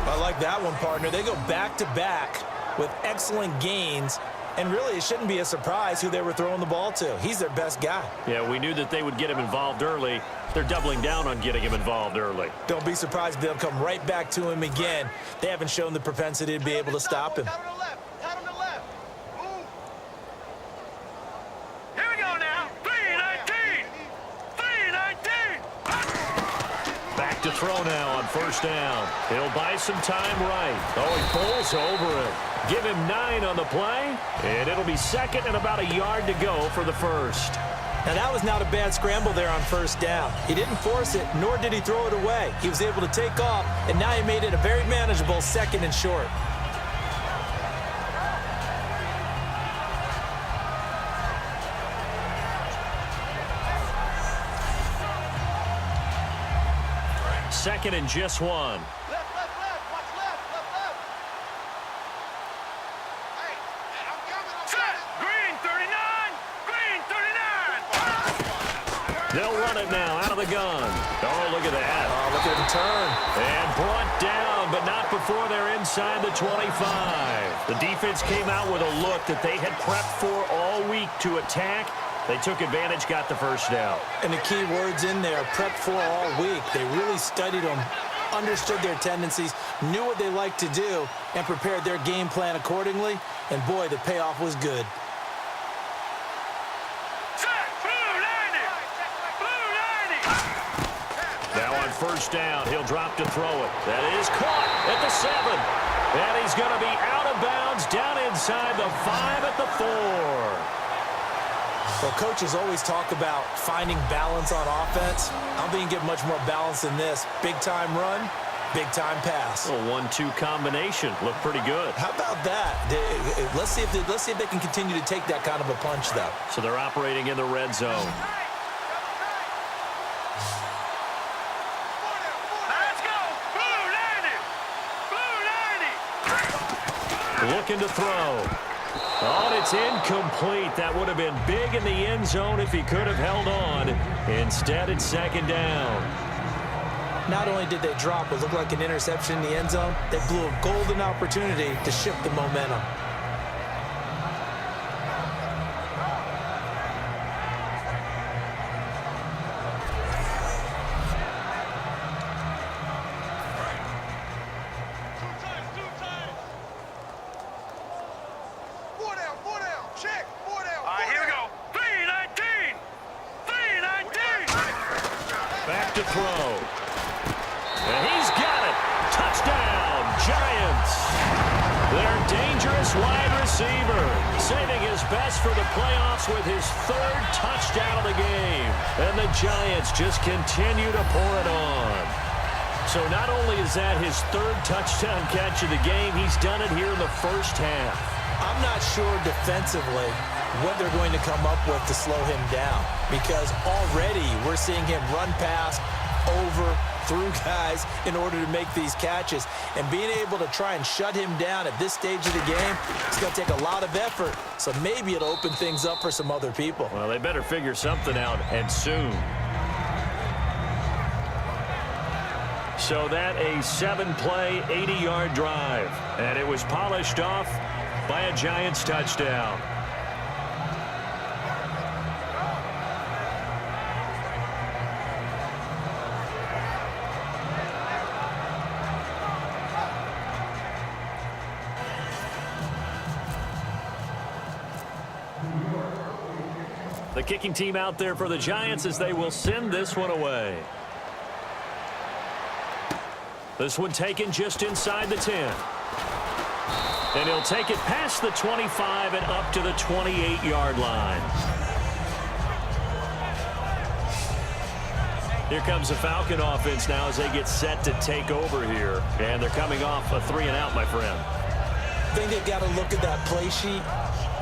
I like that one, partner. They go back-to-back with excellent gains, and really it shouldn't be a surprise who they were throwing the ball to. He's their best guy. Yeah, we knew that they would get him involved early. They're doubling down on getting him involved early. Don't be surprised if they'll come right back to him again. They haven't shown the propensity to be able to stop him. To throw now on first down. He'll buy some time right. Oh, he pulls over it. Give him 9 on the play, and it'll be second and about a yard to go for the first. Now, that was not a bad scramble there on first down. He didn't force it, nor did he throw it away. He was able to take off, and now he made it a very manageable second and short. Second and just 1. Left, watch left. Hey, I'm coming. Set. Green 39. They'll run it now out of the gun. Oh, look at that. Oh, look at him turn. And brought down, but not before they're inside the 25. The defense came out with a look that they had prepped for all week to attack. They took advantage, got the first down. And the key words in there, prep for all week. They really studied them, understood their tendencies, knew what they liked to do, and prepared their game plan accordingly. And boy, the payoff was good. Now on first down, he'll drop to throw it. That is caught at the 7. And he's going to be out of bounds down inside the 5 at the 4. Well, coaches always talk about finding balance on offense. I don't think you get much more balance than this. Big-time run, big-time pass. A 1-2 combination. Looked pretty good. How about that? Let's see if they can continue to take that kind of a punch, though. So they're operating in the red zone. Let's go. Blue 90. Looking to throw. Oh, and it's incomplete. That would have been big in the end zone if he could have held on. Instead, it's second down. Not only did they drop what looked like an interception in the end zone, they blew a golden opportunity to shift the momentum. Back to throw. And he's got it. Touchdown, Giants. this wide receiver, saving his best for the playoffs with his 3rd touchdown of the game. And the Giants just continue to pour it on. So not only is that his 3rd touchdown catch of the game, he's done it here in the first half. I'm not sure defensively what they're going to come up with to slow him down, because already we're seeing him run past, over, through guys in order to make these catches. And being able to try and shut him down at this stage of the game, it's going to take a lot of effort. So maybe it'll open things up for some other people. Well, they better figure something out, and soon. So that a 7-play, 80-yard drive. And it was polished off by a Giants touchdown. The kicking team out there for the Giants as they will send this one away. This one taken just inside the 10. And he'll take it past the 25 and up to the 28-yard line. Here comes the Falcon offense now as they get set to take over here. And they're coming off a 3-and-out, my friend. I think they've got to look at that play sheet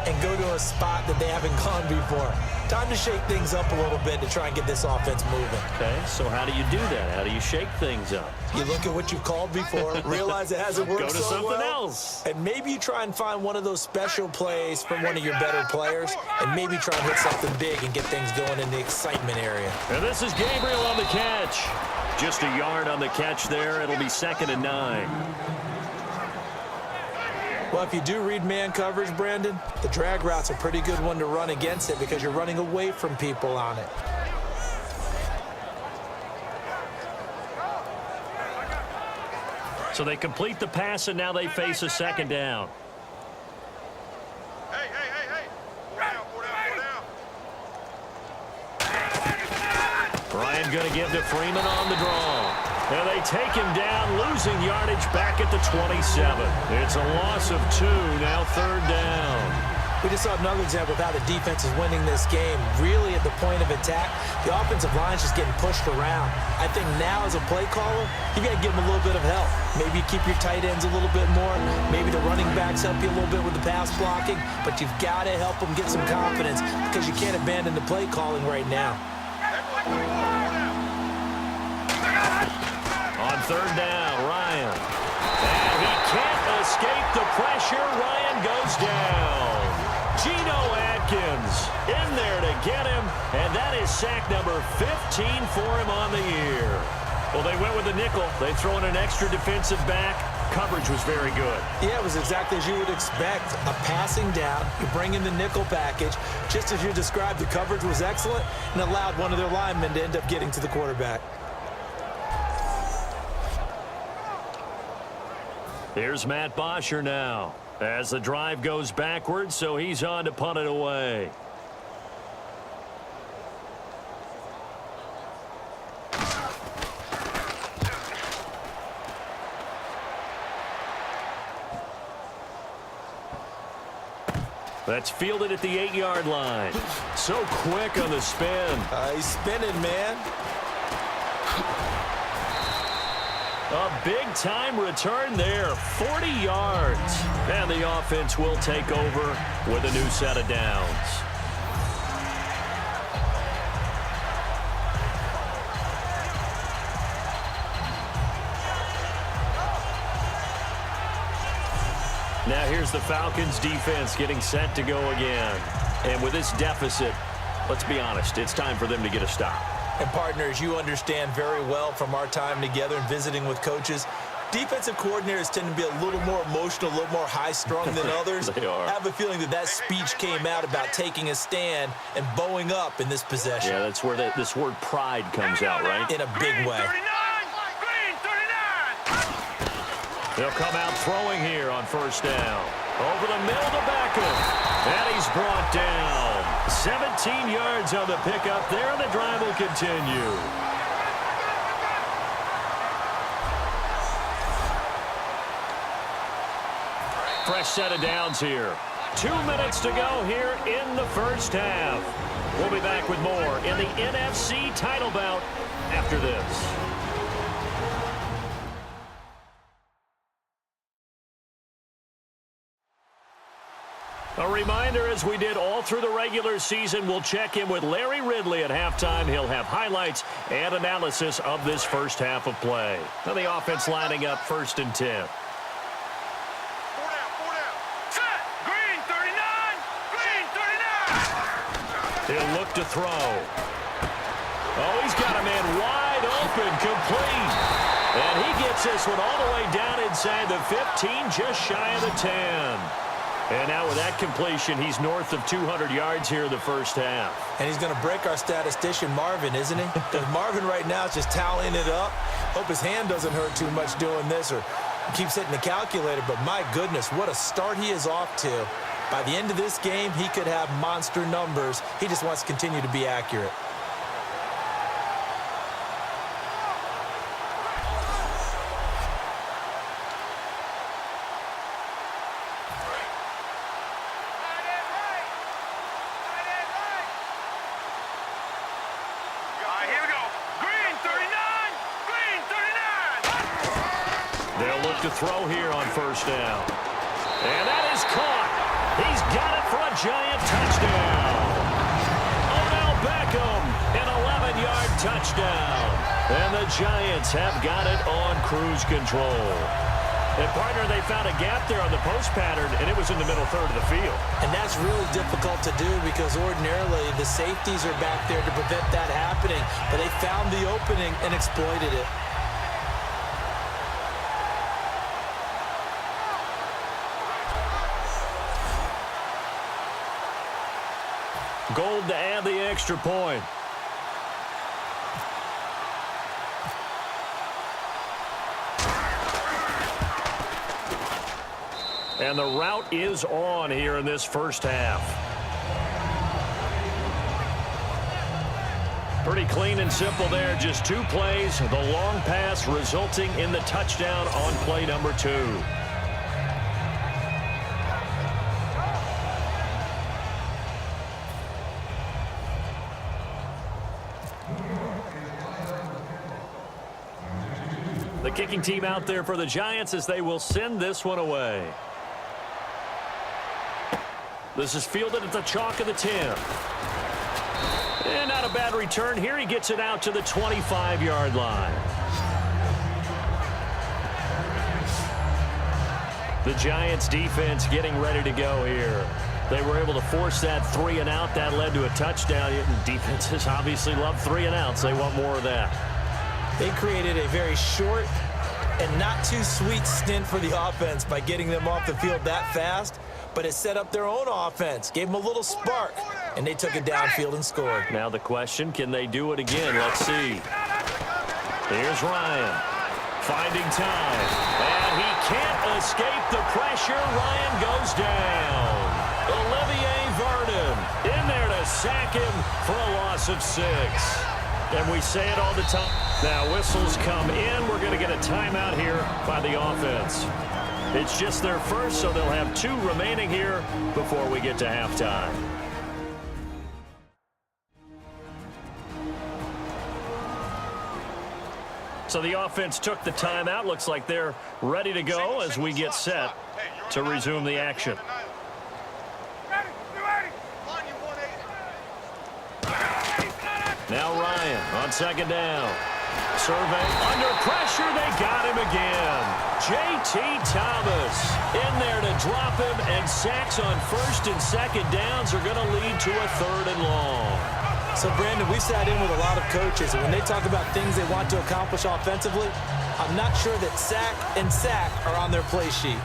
and go to a spot that they haven't gone before. Time to shake things up a little bit to try and get this offense moving. Okay, so how do you do that? How do you shake things up? You look at what you've called before, realize it hasn't worked Go to so something well, else. and maybe you try and find one of those special plays from one of your better players, and maybe try and hit something big and get things going in the excitement area. And this is Gabriel on the catch. Just a yard on the catch there. It'll be 2nd and 9. Well, if you do read man coverage, Brandon, the drag route's a pretty good one to run against it because you're running away from people on it. So they complete the pass, and now they face a 2nd down. Hey. Four down. Ryan going to give to Freeman on the draw. And they take him down, losing yardage back at the 27. It's a loss of 2, now 3rd down. We just saw another example of how the defense is winning this game. Really at the point of attack, the offensive line's just getting pushed around. I think now as a play caller, you got to give them a little bit of help. Maybe you keep your tight ends a little bit more. Maybe the running backs help you a little bit with the pass blocking. But you've got to help them get some confidence because you can't abandon the play calling right now. On 3rd down, Ryan. And he can't escape the pressure. Ryan goes down. Geno Atkins in there to get him. And that is sack number 15 for him on the year. Well, they went with a nickel. They throw in an extra defensive back. Coverage was very good. Yeah, it was exactly as you would expect. A passing down, you bring in the nickel package. Just as you described, the coverage was excellent and allowed one of their linemen to end up getting to the quarterback. Here's Matt Bosher now as the drive goes backwards, so he's on to punt it away. That's fielded at the 8-yard line. So quick on the spin. He's spinning, man. A big-time return there, 40 yards. And the offense will take over with a new set of downs. Now here's the Falcons defense getting set to go again. And with this deficit, let's be honest, it's time for them to get a stop. And partners, you understand very well from our time together and visiting with coaches, defensive coordinators tend to be a little more emotional, a little more high-strung than others. They are. I have a feeling that speech came out about taking a stand and bowing up in this possession. Yeah, that's where this word pride comes out, right? In a big way. Green 39. They'll come out throwing here on 1st down. Over the middle to Beckham. And he's brought down. 17 yards on the pickup there, and the drive will continue. fresh set of downs here. 2 minutes to go here in the first half. We'll be back with more in the NFC title bout after this. A reminder, as we did all through the regular season, we'll check in with Larry Ridley at halftime. He'll have highlights and analysis of this first half of play. Now the offense lining up 1st and 10. Set. Green 39. Green 39. He'll look to throw. Oh, he's got a man wide open, complete. And he gets this one all the way down inside the 15, just shy of the 10. And now with that completion, he's north of 200 yards here in the first half. And he's going to break our statistician, Marvin, isn't he? Because Marvin right now is just tallying it up. Hope his hand doesn't hurt too much doing this or keeps hitting the calculator. But my goodness, what a start he is off to. By the end of this game, he could have monster numbers. He just wants to continue to be accurate. To throw here on 1st down. And that is caught. He's got it for a giant touchdown. Odell Beckham, an 11-yard touchdown. And the Giants have got it on cruise control. And, partner, they found a gap there on the post pattern, and it was in the middle third of the field. And that's really difficult to do because ordinarily the safeties are back there to prevent that happening. But they found the opening and exploited it. Gold to add the extra point. And the route is on here in this first half. Pretty clean and simple there. Just 2 plays. The long pass resulting in the touchdown on play number 2. The kicking team out there for the Giants as they will send this one away. This is fielded at the chalk of the 10. And not a bad return here. He gets it out to the 25-yard line. The Giants defense getting ready to go here. They were able to force that 3 and out. That led to a touchdown. Defenses obviously love 3 and outs. They want more of that. They created a very short and not too sweet stint for the offense by getting them off the field that fast, but it set up their own offense, gave them a little spark, and they took it downfield and scored. Now the question, can they do it again? Let's see. Here's Ryan finding time, and he can't escape the pressure. Ryan goes down. Olivier Vernon in there to sack him for a loss of 6. And we say it all the time. Now whistles come in. We're going to get a timeout here by the offense. It's just their first, so they'll have 2 remaining here before we get to halftime. So the offense took the timeout. Looks like they're ready to go as we get set to resume the action. Now Ryan on 2nd down. Survey under pressure. They got him again. J.T. Thomas in there to drop him, and sacks on 1st and 2nd downs are going to lead to a 3rd and long. So, Brandon, we sat in with a lot of coaches, and when they talk about things they want to accomplish offensively, I'm not sure that sack and sack are on their play sheet.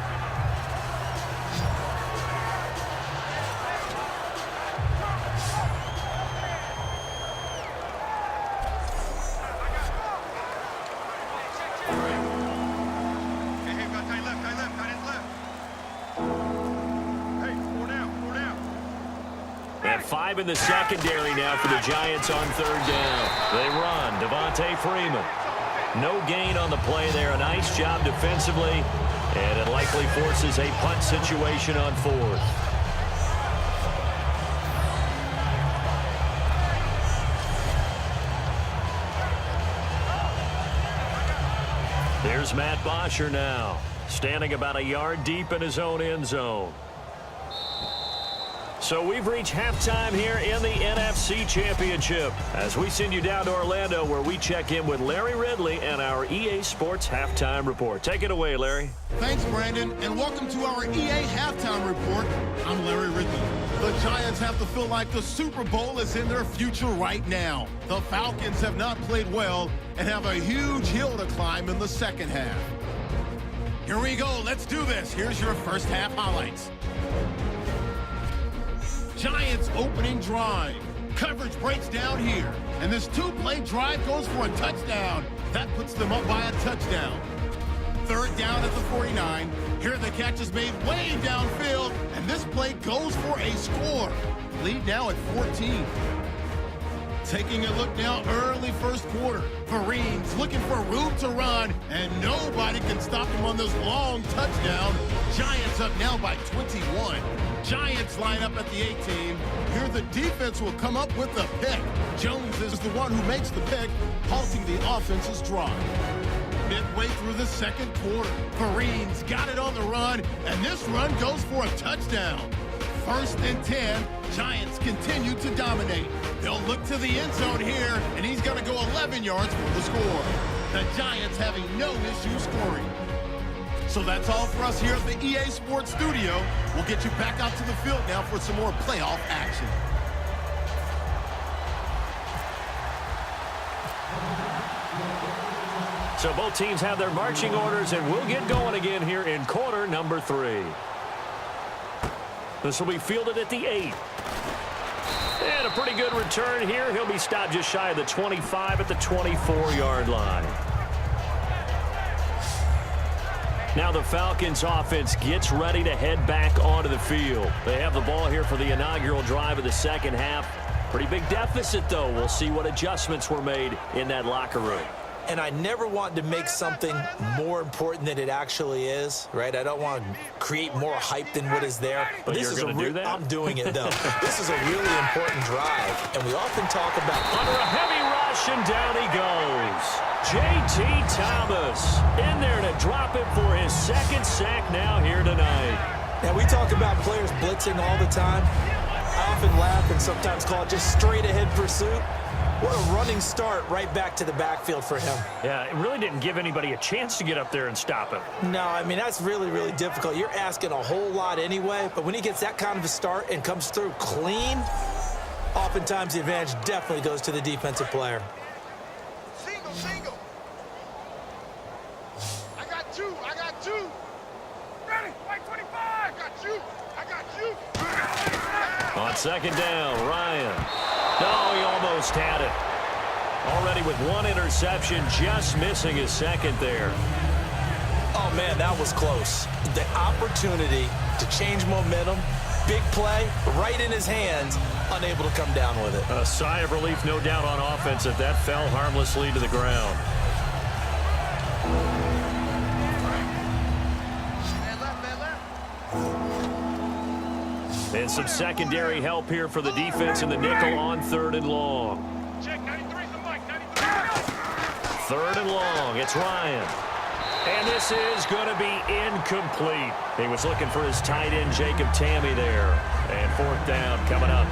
And 5 in the secondary now for the Giants on 3rd down. They run. Devontae Freeman. No gain on the play there. A nice job defensively. And it likely forces a punt situation on 4th. There's Matt Bosher now, standing about a yard deep in his own end zone. So we've reached halftime here in the NFC Championship as we send you down to Orlando where we check in with Larry Ridley and our EA Sports Halftime Report. Take it away, Larry. Thanks, Brandon, and welcome to our EA Halftime Report. I'm Larry Ridley. The Giants have to feel like the Super Bowl is in their future right now. The Falcons have not played well and have a huge hill to climb in the second half. Here we go. Let's do this. Here's your first half highlights. Giants opening drive. Coverage breaks down here. And this two-play drive goes for a touchdown. That puts them up by a touchdown. Third down at the 49. Here the catch is made way downfield. And this play goes for a score. Lead now at 14. Taking a look now early first quarter. Kareem's looking for room to run. And nobody can stop him on this long touchdown. Giants up now by 21. Giants line up at the 18. Here the defense will come up with the pick. Jones is the one who makes the pick, halting the offense's drive. Midway through the second quarter, Kareem's got it on the run, and this run goes for a touchdown. First and 10, Giants continue to dominate. They'll look to the end zone here, and he's going to go 11 yards for the score. The Giants having no issue scoring. So that's all for us here at the EA Sports Studio. We'll get you back out to the field now for some more playoff action. So both teams have their marching orders, and we'll get going again here in quarter number 3. This will be fielded at the 8. And a pretty good return here. He'll be stopped just shy of the 25 at the 24-yard line. Now the Falcons offense gets ready to head back onto the field. They have the ball here for the inaugural drive of the second half. Pretty big deficit, though. We'll see what adjustments were made in that locker room. And I never want to make something more important than it actually is, right? I don't want to create more hype than what is there. But this you're is going to do that? I'm doing it, though. This is a really important drive, and we often talk about... Under a heavy rush, and down he goes. J.T. Thomas in there to him for his second sack now here tonight. Now, we talk about players blitzing all the time. I often laugh and sometimes call it just straight-ahead pursuit. What a running start right back to the backfield for him. Yeah, it really didn't give anybody a chance to get up there and stop him. No, I mean, that's really, really difficult. You're asking a whole lot anyway, but when he gets that kind of a start and comes through clean, oftentimes the advantage definitely goes to the defensive player. Single. I got two. Ready, white 25. I got you. On second down, Ryan. No, he almost had it. Already with one interception, just missing his second there. Oh, man, that was close. The opportunity to change momentum, big play, right in his hands, unable to come down with it. A sigh of relief, no doubt, on offense if that fell harmlessly to the ground. And some secondary help here for the defense in the nickel on 3rd and long. Check 93 the mic, 93. 3rd and long, it's Ryan. And this is going to be incomplete. He was looking for his tight end, Jacob Tammy, there. And 4th down coming up.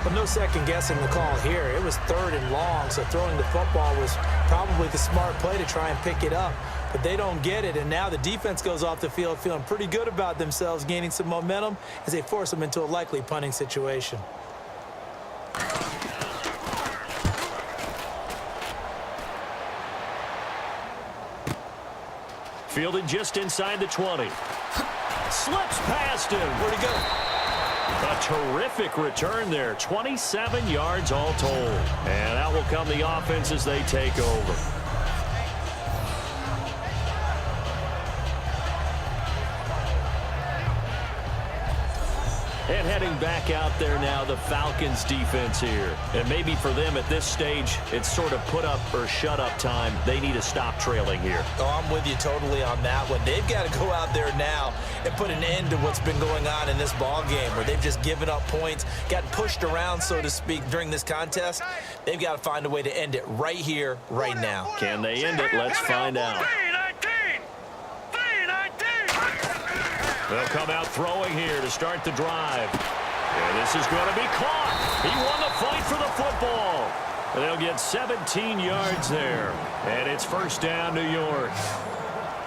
But no second guessing the call here. It was 3rd and long, so throwing the football was probably the smart play to try and pick it up. But they don't get it, and now the defense goes off the field feeling pretty good about themselves, gaining some momentum as they force them into a likely punting situation. Fielded just inside the 20. Slips past him. Where'd he go? A terrific return there. 27 yards all told. And out will come the offense as they take over. And heading back out there now, the Falcons defense here. And maybe for them at this stage, it's sort of put up or shut up time. They need to stop trailing here. Oh, I'm with you totally on that one. They've got to go out there now and put an end to what's been going on in this ball game where they've just given up points, got pushed around, so to speak, during this contest. They've got to find a way to end it right here, right now. Can they end it? Let's find out. They'll come out throwing here to start the drive. And this is going to be caught. He won the fight for the football. And they'll get 17 yards there. And it's first down, New York.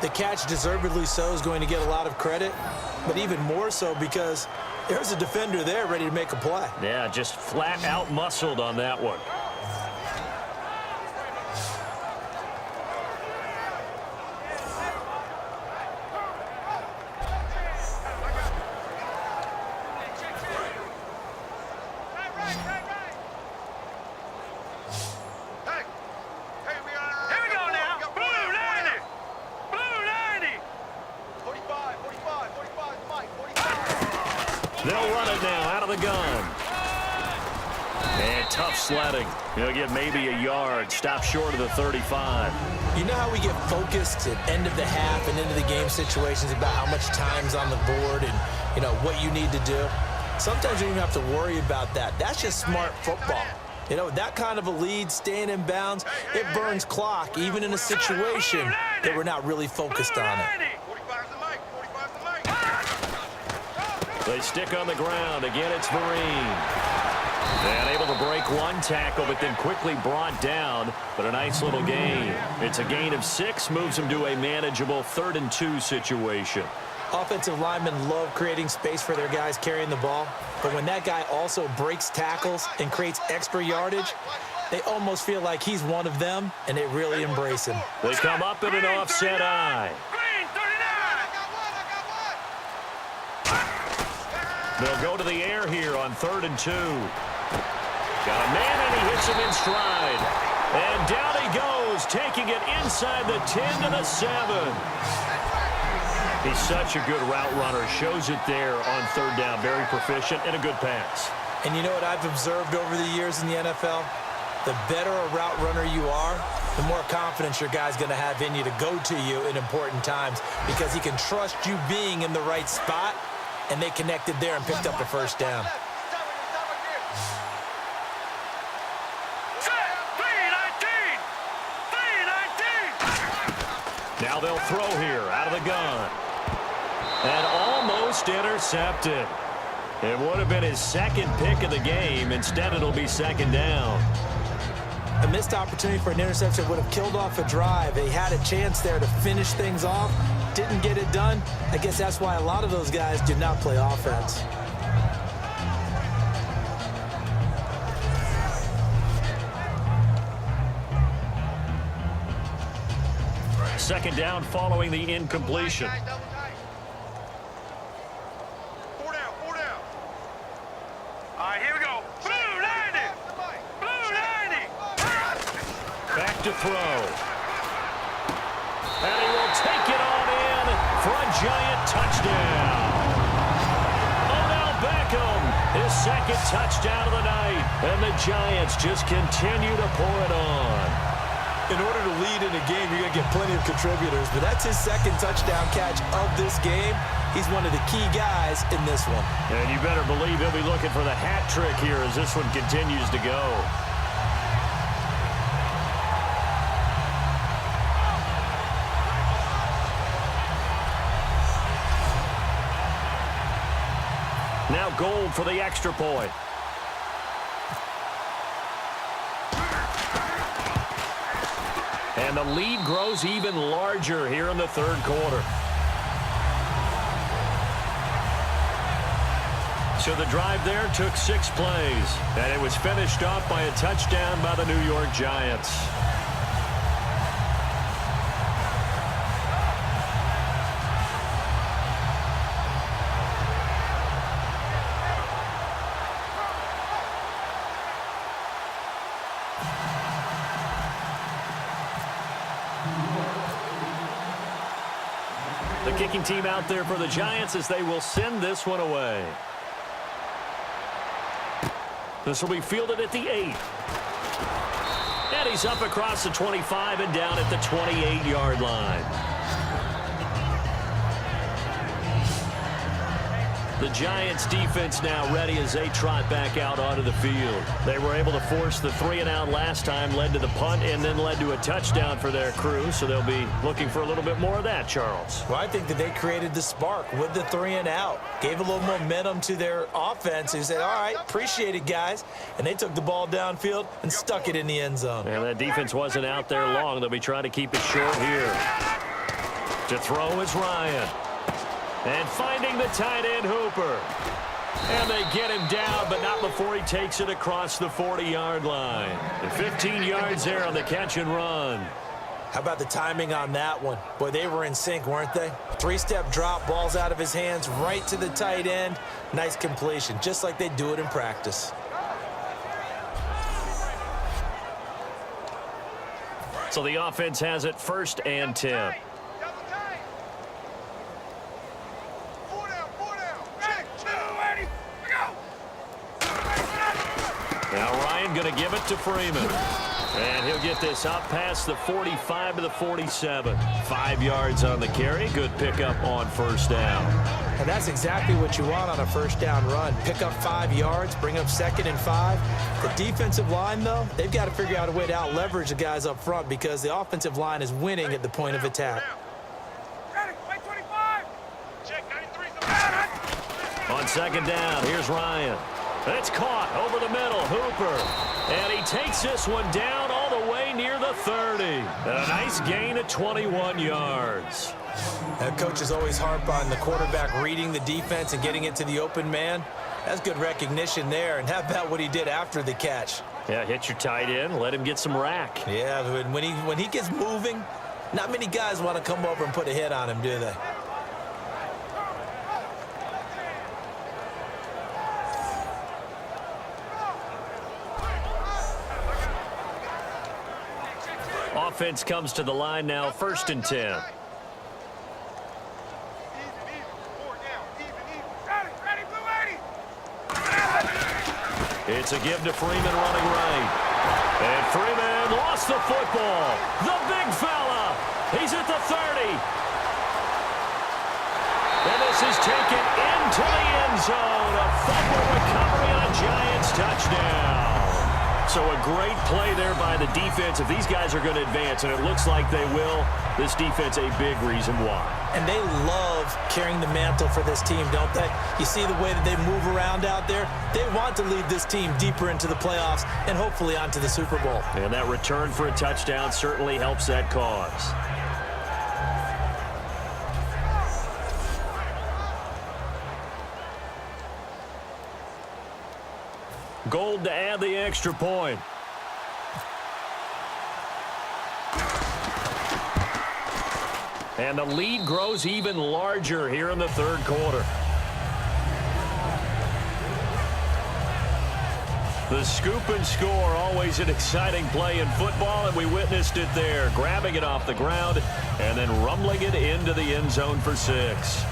The catch, deservedly so, is going to get a lot of credit, but even more so because there's a defender there ready to make a play. Yeah, just flat out muscled on that one. They'll run it now out of the gun. And tough sledding. He'll get maybe a yard. Stop short of the 35. You know how we get focused at end of the half and into the game situations about how much time's on the board and, you know, what you need to do? Sometimes you don't even have to worry about that. That's just smart football. You know, that kind of a lead, staying in bounds, it burns clock, even in a situation that we're not really focused on it. They stick on the ground. Again, it's Vereen. And able to break one tackle, but then quickly brought down. But a nice little gain. It's a gain of 6, moves them to a manageable 3rd and 2 situation. Offensive linemen love creating space for their guys carrying the ball. But when that guy also breaks tackles and creates extra yardage, they almost feel like he's one of them, and they really embrace him. They come up in an offset eye. They'll go to the air here on 3rd and 2. Got a man, and he hits him in stride. And down he goes, taking it inside the 10 to the 7. He's such a good route runner. Shows it there on 3rd down. Very proficient and a good pass. And you know what I've observed over the years in the NFL? The better a route runner you are, the more confidence your guy's going to have in you to go to you in important times because he can trust you being in the right spot. And they connected there and picked up a first down. Now they'll throw here out of the gun. And almost intercepted. It would have been his 2nd pick of the game. Instead, it'll be 2nd down. A missed opportunity for an interception would have killed off a drive. They had a chance there to finish things off. Didn't get it done. I guess that's why a lot of those guys did not play offense. Second down following the incompletion. Four down. All right, here we go. Blue 90. Back to throw. And he will take it on in for a Giant touchdown. Odell Beckham, his 2nd touchdown of the night. And the Giants just continue to pour it on. In order to lead in a game, you're going to get plenty of contributors, but that's his 2nd touchdown catch of this game. He's one of the key guys in this one. And you better believe he'll be looking for the hat trick here as this one continues to go. Now Gold for the extra point. And the lead grows even larger here in the 3rd quarter. So the drive there took 6 plays, and it was finished off by a touchdown by the New York Giants. The kicking team out there for the Giants as they will send this one away. This will be fielded at the 8. And he's up across the 25 and down at the 28-yard line. The Giants defense now ready as they trot back out onto the field. They were able to force the 3-and-out last time, led to the punt, and then led to a touchdown for their crew. So they'll be looking for a little bit more of that, Charles. Well, I think that they created the spark with the 3-and-out. Gave a little momentum to their offense. Who said, all right, appreciate it, guys. And they took the ball downfield and stuck it in the end zone. And that defense wasn't out there long. They'll be trying to keep it short here. To throw is Ryan. And finding the tight end, Hooper. And they get him down, but not before he takes it across the 40-yard line. And 15 yards there on the catch and run. How about the timing on that one? Boy, they were in sync, weren't they? 3-step drop, ball's out of his hands, right to the tight end. Nice completion, just like they do it in practice. So the offense has it 1st and 10. Now Ryan going to give it to Freeman. And he'll get this up past the 45 to the 47. 5 yards on the carry. Good pickup on 1st down. And that's exactly what you want on a 1st down run. Pick up 5 yards, bring up 2nd and 5. The defensive line, though, they've got to figure out a way to out-leverage the guys up front because the offensive line is winning at the point of attack. On 2nd down, here's Ryan. It's caught over the middle, Hooper. And he takes this one down all the way near the 30. And a nice gain of 21 yards. That coach is always harp on the quarterback reading the defense and getting it to the open man. That's good recognition there. And how about what he did after the catch? Yeah, hit your tight end, let him get some rack. Yeah, when he gets moving, not many guys want to come over and put a hit on him, do they? Offense comes to the line now, 1st and 10. It's a give to Freeman running right. And Freeman lost the football. The big fella. He's at the 30. And this is taken into the end zone. A fumble recovery on Giants touchdown. So a great play there by the defense. If these guys are going to advance, and it looks like they will, this defense a big reason why. And they love carrying the mantle for this team, don't they? You see the way that they move around out there? They want to lead this team deeper into the playoffs and hopefully onto the Super Bowl. And that return for a touchdown certainly helps that cause. Gold to add the extra point. And the lead grows even larger here in the 3rd quarter. The scoop and score, always an exciting play in football, and we witnessed it there. Grabbing it off the ground and then rumbling it into the end zone for 6.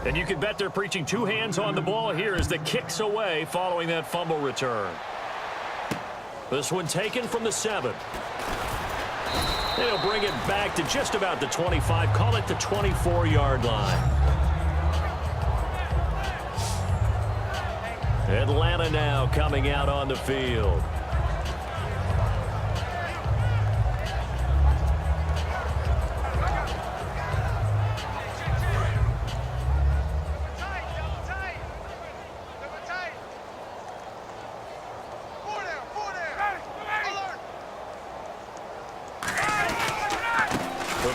And you can bet they're preaching 2 hands on the ball here as the kick's away following that fumble return. This one taken from the 7. They'll bring it back to just about the 25, call it the 24-yard line. Atlanta now coming out on the field.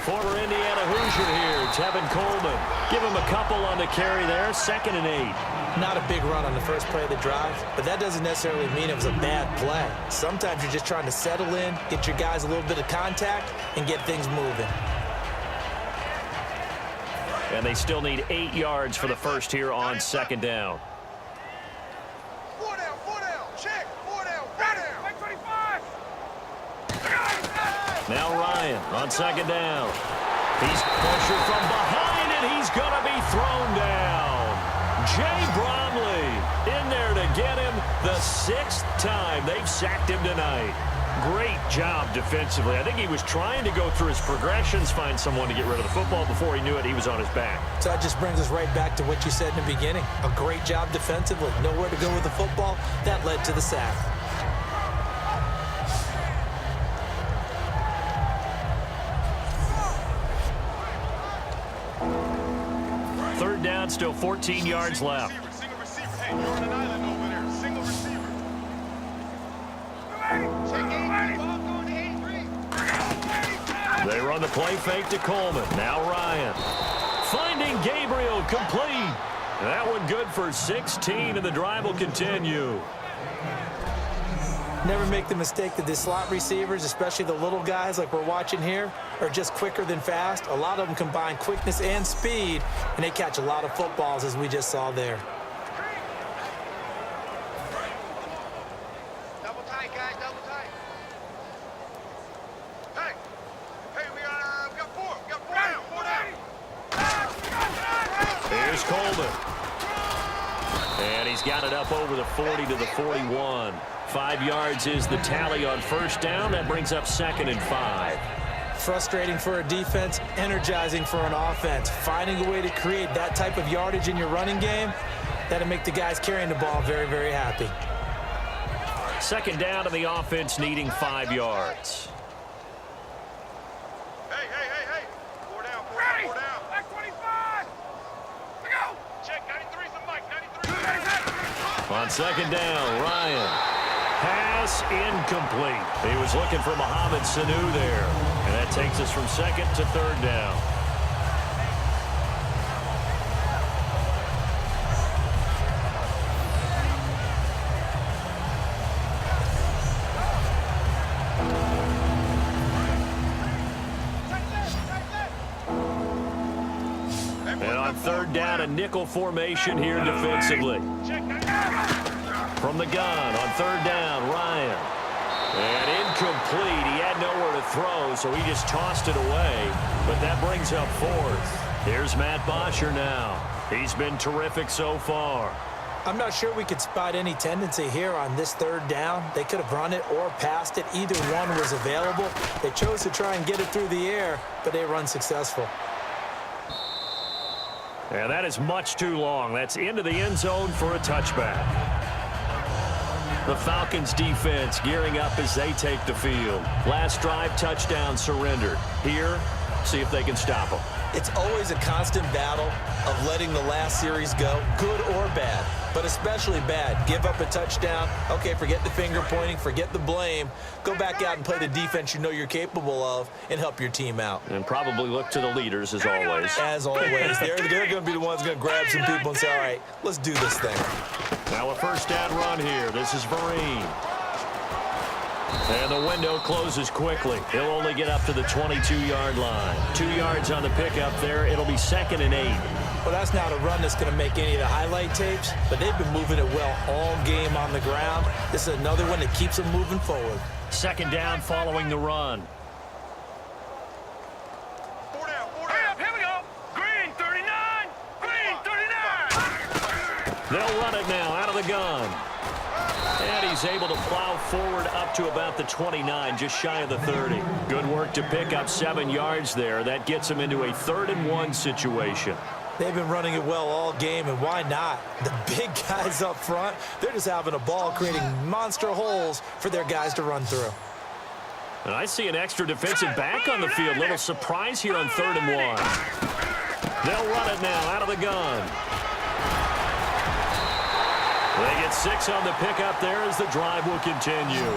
Former Indiana Hoosier here, Tevin Coleman. Give him a couple on the carry there, 2nd and 8. Not a big run on the first play of the drive, but that doesn't necessarily mean it was a bad play. Sometimes you're just trying to settle in, get your guys a little bit of contact, and get things moving. And they still need 8 yards for the first here on 2nd down. 4 down, check, 4 down, 25. Now Ryan on 2nd down. He's pressure from behind, and he's going to be thrown down. Jay Bromley in there to get him the 6th time they've sacked him tonight. Great job defensively. I think he was trying to go through his progressions, find someone to get rid of the football. Before he knew it, he was on his back. So that just brings us right back to what you said in the beginning. A great job defensively. Nowhere to go with the football. That led to the sack. Third down, still 14 yards left. Single receiver. Hey, you're on an island over there. Single receiver. They run the play fake to Coleman. Now Ryan. Finding Gabriel, complete. That one good for 16, and the drive will continue. Never make the mistake that the slot receivers, especially the little guys like we're watching here, are just quicker than fast. A lot of them combine quickness and speed, and they catch a lot of footballs, as we just saw there. Double tight, guys. Double tight. Hey, we got 4. We got 4 down. 4 down. Here's Coleman. And he's got it up over the 40 to the 41. 5 yards is the tally on first down. That brings up 2nd and 5. Frustrating for a defense, energizing for an offense. Finding a way to create that type of yardage in your running game, that'll make the guys carrying the ball very, very happy. 2nd down, and the offense needing 5 yards. Hey. 4 down. 4 down. Back 25. We go. Check 93's the mic. 93. On 2nd down, Ryan. Pass incomplete. He was looking for Mohamed Sanu there. And that takes us from 2nd to 3rd down. And on 3rd down, a nickel formation here defensively. From the gun on 3rd down, Ryan. And incomplete. He had nowhere to throw, so he just tossed it away. But that brings up 4th. Here's Matt Bosher now. He's been terrific so far. I'm not sure we could spot any tendency here on this 3rd down. They could have run it or passed it. Either one was available. They chose to try and get it through the air, but they were unsuccessful. And that is much too long. That's into the end zone for a touchback. The Falcons defense gearing up as they take the field. Last drive, touchdown surrendered. Here, see if they can stop them. It's always a constant battle of letting the last series go, good or bad, but especially bad. Give up a touchdown. Okay, forget the finger pointing, forget the blame. Go back out and play the defense you know you're capable of and help your team out. And probably look to the leaders as always. As always. They're going to be the ones going to grab some people and say, all right, let's do this thing. Now a 1st down run here. This is Vereen. And the window closes quickly. He'll only get up to the 22-yard line. 2 yards on the pickup there. It'll be 2nd and 8. Well, that's not a run that's going to make any of the highlight tapes, but they've been moving it well all game on the ground. This is another one that keeps them moving forward. 2nd down following the run. 4 down. 4 down. Here we go. Green 39. Green 39. They'll run it now out of the gun. And he's able to plow forward up to about the 29, just shy of the 30. Good work to pick up 7 yards there. That gets him into a 3rd and 1 situation. They've been running it well all game, and why not? The big guys up front, they're just having a ball, creating monster holes for their guys to run through. And I see an extra defensive back on the field. Little surprise here on 3rd and 1. They'll run it now out of the gun. They get 6 on the pickup there as the drive will continue.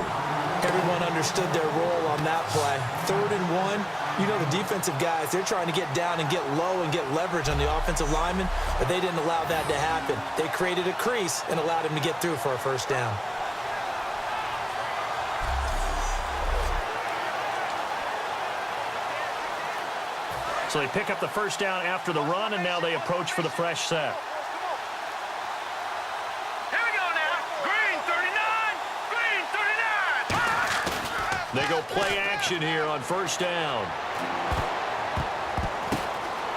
Everyone understood their role on that play. 3rd and 1. You know the defensive guys, they're trying to get down and get low and get leverage on the offensive lineman, but they didn't allow that to happen. They created a crease and allowed him to get through for a 1st down. So they pick up the 1st down after the run, and now they approach for the fresh set. They go play action here on 1st down.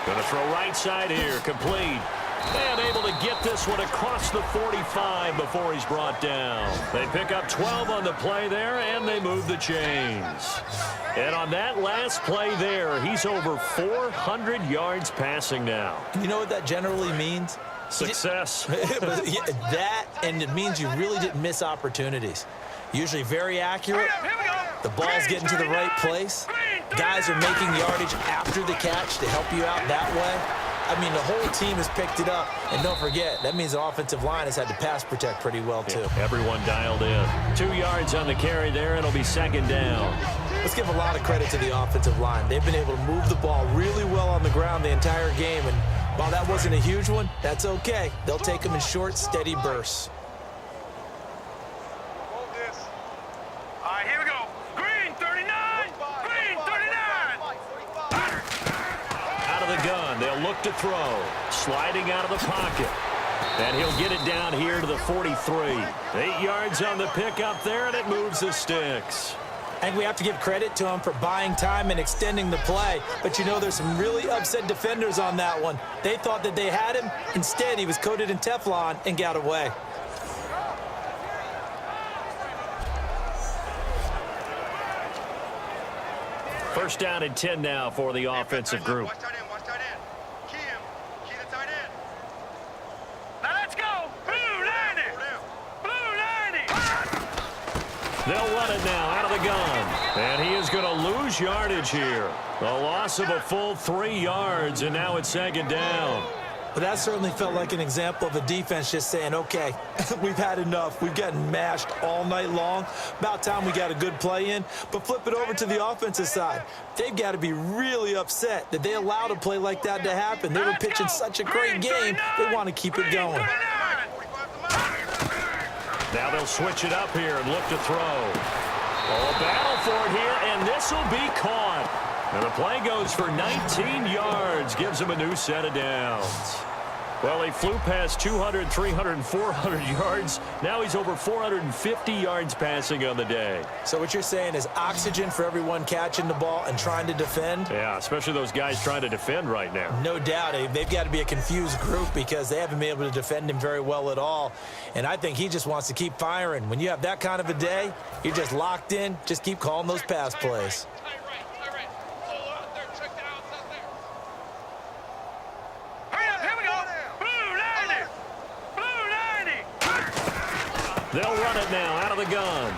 Going to throw right side here, complete. And able to get this one across the 45 before he's brought down. They pick up 12 on the play there, and they move the chains. And on that last play there, he's over 400 yards passing now. You know what that generally means? Success. That, and it means you really didn't miss opportunities. Usually very accurate. The ball's getting to the right place. Guys are making yardage after the catch to help you out that way. I mean, the whole team has picked it up. And don't forget, that means the offensive line has had to pass protect pretty well, too. Yeah, everyone dialed in. 2 yards on the carry there. It'll be second down. Let's give a lot of credit to the offensive line. They've been able to move the ball really well on the ground the entire game. And while that wasn't a huge one, that's okay. They'll take them in short, steady bursts. Hold this. All right, here we go. Green, 39. Green, 39. Out of the gun, they'll look to throw. Sliding out of the pocket. And he'll get it down here to the 43. 8 yards on the pickup there, and it moves the sticks. And we have to give credit to him for buying time and extending the play. But, you know, there's some really upset defenders on that one. They thought that they had him. Instead, he was coated in Teflon and got away. First down and 10 now for the offensive group. Watch tight end, watch tight end. Key him. Key the tight end. Now let's go. Blue 90. Blue 90. They'll run it now out of the gun. And he is going to lose yardage here. A loss of a full 3 yards, and now it's second down. But that certainly felt like an example of a defense just saying, okay, we've had enough. We've gotten mashed all night long. About time we got a good play in. But flip it over to the offensive side. They've got to be really upset that they allowed a play like that to happen. They were pitching such a great game. They want to keep it going. Now they'll switch it up here and look to throw. Oh, battle for it here, and this will be caught. And the play goes for 19 yards, gives him a new set of downs. Well, he flew past 200, 300, 400 yards. Now he's over 450 yards passing on the day. So what you're saying is oxygen for everyone catching the ball and trying to defend? Yeah, especially those guys trying to defend right now. No doubt. They've got to be a confused group because they haven't been able to defend him very well at all. And I think he just wants to keep firing. When you have that kind of a day, you're just locked in. Just keep calling those pass plays. They'll run it now out of the gun.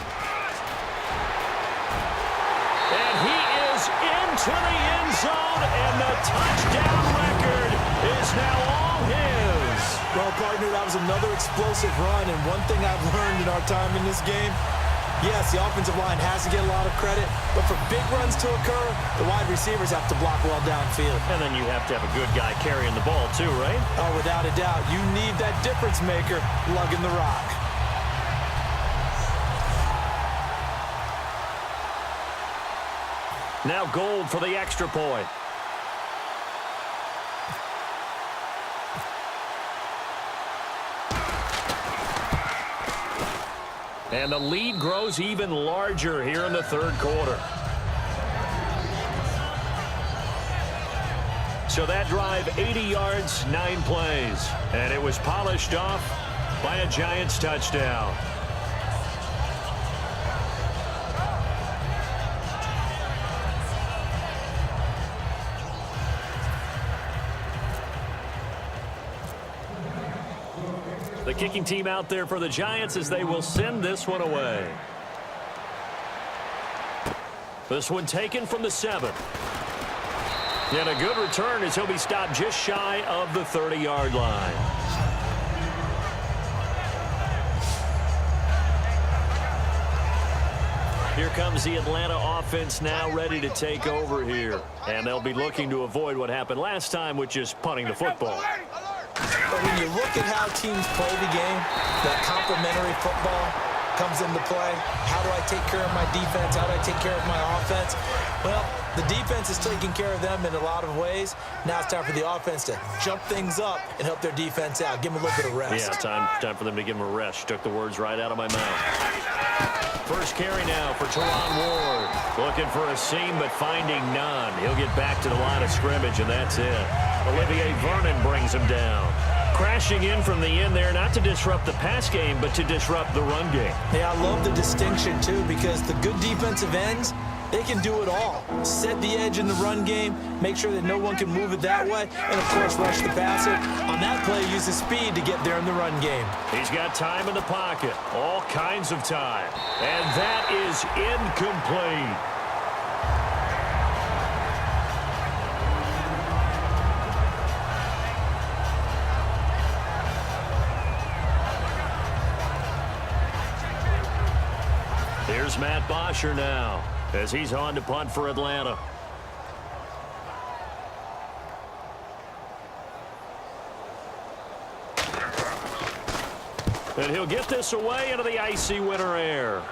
And he is into the end zone, and the touchdown record is now all his. Well, partner, that was another explosive run, and one thing I've learned in our time in this game, yes, the offensive line has to get a lot of credit, but for big runs to occur, the wide receivers have to block well downfield. And then you have to have a good guy carrying the ball too, right? Oh, without a doubt. You need that difference maker lugging the rock. Now Gold for the extra point. And the lead grows even larger here in the third quarter. So that drive, 80 yards, 9 plays. And it was polished off by a Giants touchdown. The kicking team out there for the Giants as they will send this one away. This one taken from the 7. And a good return as he'll be stopped just shy of the 30-yard line. Here comes the Atlanta offense now ready to take over here. And they'll be looking to avoid what happened last time, which is punting the football. But when you look at how teams play the game, that complementary football comes into play. How do I take care of my defense? How do I take care of my offense? Well, the defense is taking care of them in a lot of ways. Now it's time for the offense to jump things up and help their defense out. Give them a little bit of rest. Yeah, time for them to give them a rest. She took the words right out of my mouth. First carry now for Teron Ward. Looking for a seam, but finding none. He'll get back to the line of scrimmage, and that's it. Olivier Vernon brings him down. Crashing in from the end there, not to disrupt the pass game, but to disrupt the run game. Yeah, I love the distinction, too, because the good defensive ends, they can do it all. Set the edge in the run game, make sure that no one can move it that way, and, of course, rush the passer. On that play, use his speed to get there in the run game. He's got time in the pocket, all kinds of time. And that is incomplete. Here's Matt Bosher now as he's on to punt for Atlanta. And he'll get this away into the icy winter air.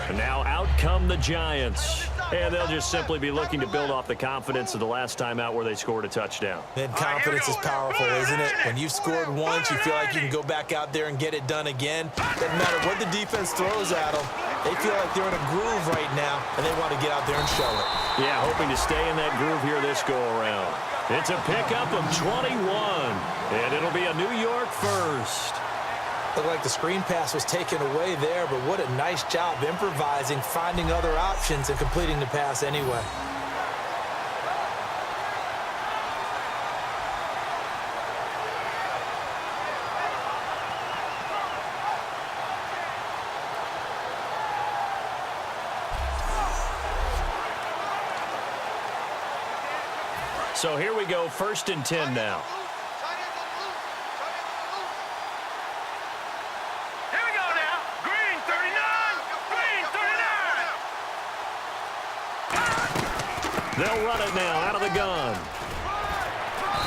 And now out come the Giants. And they'll just simply be looking to build off the confidence of the last time out where they scored a touchdown. And confidence is powerful, isn't it? When you've scored once, you feel like you can go back out there and get it done again. Doesn't matter what the defense throws at them. They feel like they're in a groove right now, and they want to get out there and show it. Yeah, hoping to stay in that groove here this go-around. It's a pickup of 21, and it'll be a New York first. Looked like the screen pass was taken away there, but what a nice job improvising, finding other options, and completing the pass anyway. So here we go, 1st and 10 now. They'll run it now out of the gun.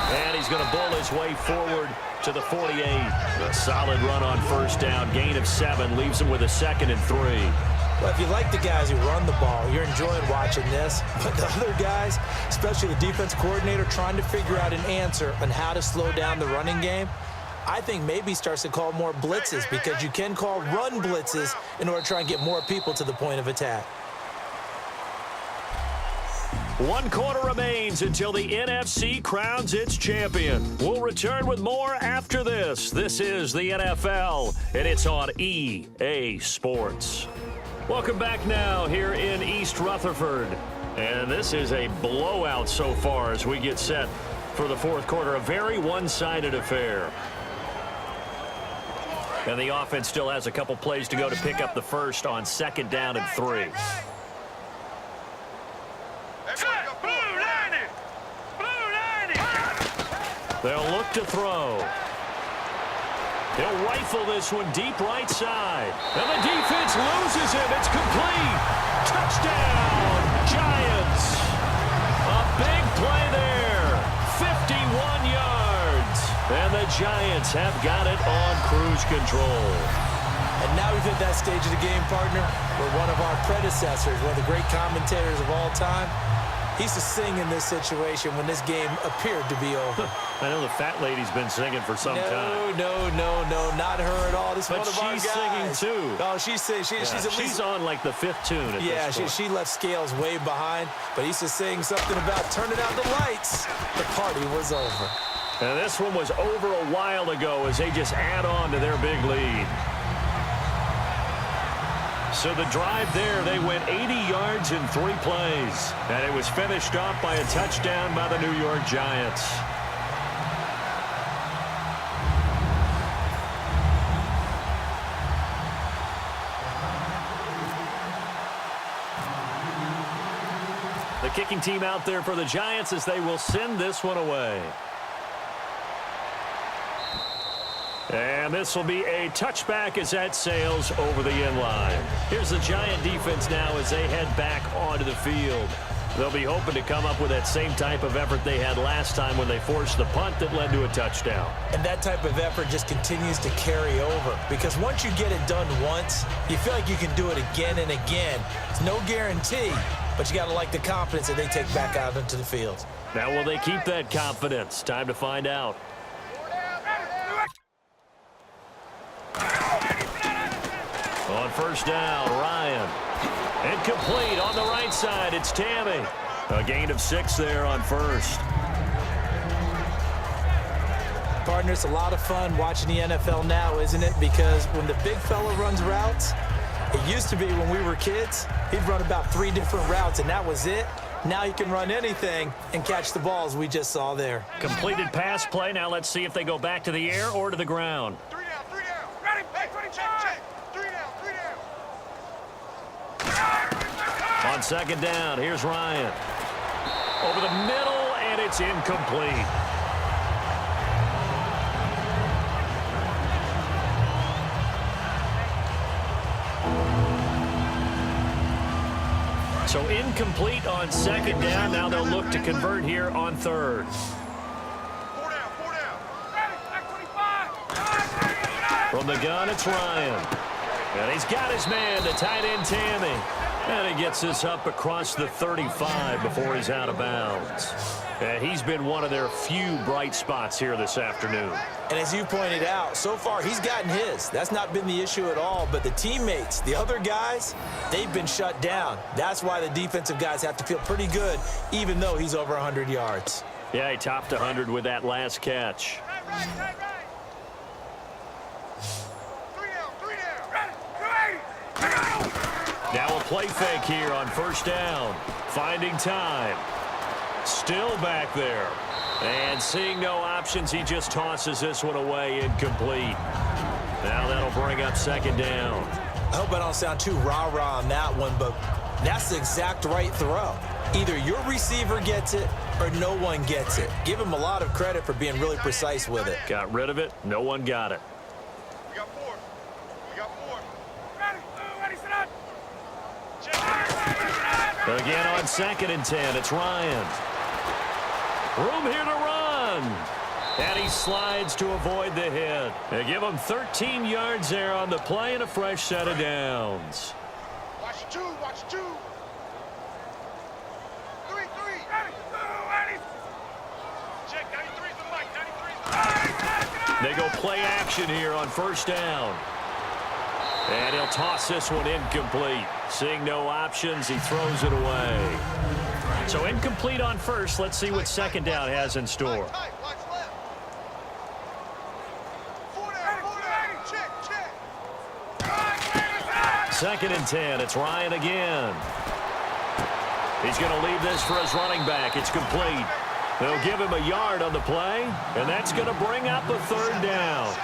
And he's going to bull his way forward to the 48. A solid run on 1st down. Gain of 7 leaves him with a 2nd and 3. Well, if you like the guys who run the ball, you're enjoying watching this. But the other guys, especially the defense coordinator, trying to figure out an answer on how to slow down the running game, I think maybe starts to call more blitzes, because you can call run blitzes in order to try and get more people to the point of attack. 1 quarter remains until the NFC crowns its champion. We'll return with more after this. This is the NFL, and it's on EA Sports. Welcome back now here in East Rutherford. And this is a blowout so far as we get set for the 4th quarter. A very one-sided affair. And the offense still has a couple plays to go to pick up the first on 2nd down and 3. They'll look to throw. He'll rifle this one deep right side. And the defense loses him. It's complete. Touchdown, Giants. A big play there. 51 yards. And the Giants have got it on cruise control. And now we've hit that stage of the game, partner, where one of our predecessors, one of the great commentators of all time, he used to sing in this situation when this game appeared to be over. I know the fat lady's been singing for some time. No, not her at all. This is one of our guys. But she's singing too. Oh, she's singing. She's on like the 5th tune at this point. She left Scales way behind, but he used to sing something about turning out the lights. The party was over. And this one was over a while ago as they just add on to their big lead. So the drive there, they went 80 yards in 3 plays. And it was finished off by a touchdown by the New York Giants. The kicking team out there for the Giants as they will send this one away. And this will be a touchback as that sails over the end line. Here's the Giant defense now as they head back onto the field. They'll be hoping to come up with that same type of effort they had last time when they forced the punt that led to a touchdown. And that type of effort just continues to carry over, because once you get it done once, you feel like you can do it again and again. It's no guarantee, but you got to like the confidence that they take back out into the field. Now, will they keep that confidence? Time to find out. On first down, Ryan. Incomplete on the right side. It's Tammy. A gain of 6 there on first. Partner, it's a lot of fun watching the NFL now, isn't it? Because when the big fella runs routes, it used to be when we were kids, he'd run about 3 different routes, and that was it. Now he can run anything and catch the balls we just saw there. Completed pass play. Now let's see if they go back to the air or to the ground. 3 down, 3 down. Ready, check. 3 down, 3 down. On second down, here's Ryan. Over the middle, and it's incomplete. So incomplete on second down. Now they'll look to convert here on third. 4 down, 4 down. Ready, back 25. From the gun, it's Ryan. And he's got his man, the tight end Tammy. And he gets this up across the 35 before he's out of bounds. And he's been one of their few bright spots here this afternoon. And as you pointed out, so far he's gotten his. That's not been the issue at all. But the teammates, the other guys, they've been shut down. That's why the defensive guys have to feel pretty good, even though he's over 100 yards. Yeah, he topped 100 with that last catch. Right. 3 down, 3 down. Ready, 280. Now a play fake here on first down. Finding time. Still back there. And seeing no options, he just tosses this one away, incomplete. Now that'll bring up second down. I hope I don't sound too rah-rah on that one, but that's the exact right throw. Either your receiver gets it or no one gets it. Give him a lot of credit for being really precise with it. Got rid of it. No one got it. We got 4. Ready, sit up. Again on second and 10, it's Ryan. Room here to run. And he slides to avoid the hit. They give him 13 yards there on the play and a fresh set of downs. Watch 2. 3. Ready. Check, 93's the mic, 93's the mic. They go play action here on first down. And he'll toss this one incomplete. Seeing no options, he throws it away. So incomplete on first. Let's see what second down has in store. Watch left. 4 down, check. Second and 10. It's Ryan again. He's going to leave this for his running back. It's complete. They'll give him a yard on the play, and that's going to bring up a third down.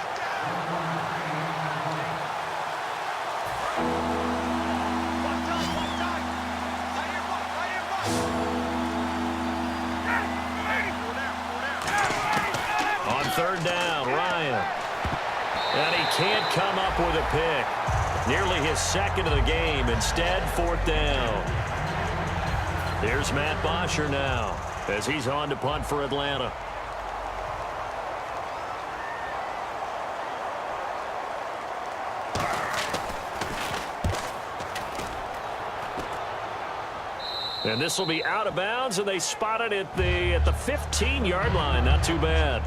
Third down, Ryan. And he can't come up with a pick. Nearly his second of the game. Instead, fourth down. Here's Matt Bosher now as he's on to punt for Atlanta. And this will be out of bounds, and they spotted it at the 15-yard line. Not too bad.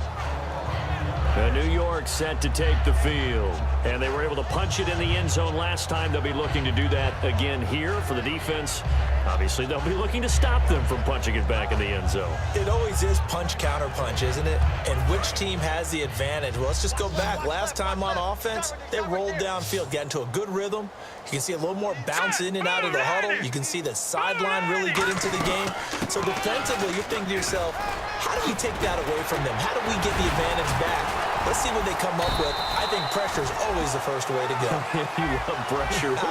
And New York set to take the field. And they were able to punch it in the end zone last time. They'll be looking to do that again here for the defense. Obviously, they'll be looking to stop them from punching it back in the end zone. It always is punch-counter-punch, isn't it? And which team has the advantage? Well, let's just go back. Last time on offense, they rolled downfield, got into a good rhythm. You can see a little more bounce in and out of the huddle. You can see the sideline really get into the game. So defensively, you're thinking to yourself, how do we take that away from them? How do we get the advantage back? Let's see what they come up with. I think pressure is always the first way to go. You love pressure. I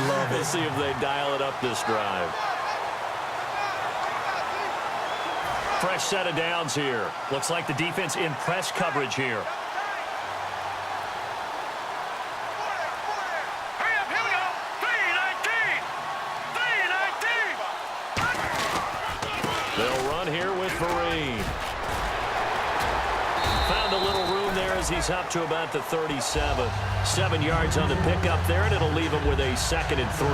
love it. We'll see if they dial it up this drive. Fresh set of downs here. Looks like the defense in press coverage here. Hurry up, here we go. 3-19. They'll run here with Vereen. Found a little room there as he's up to about the 37. 7 yards on the pickup there, and it'll leave him with a 2nd and 3.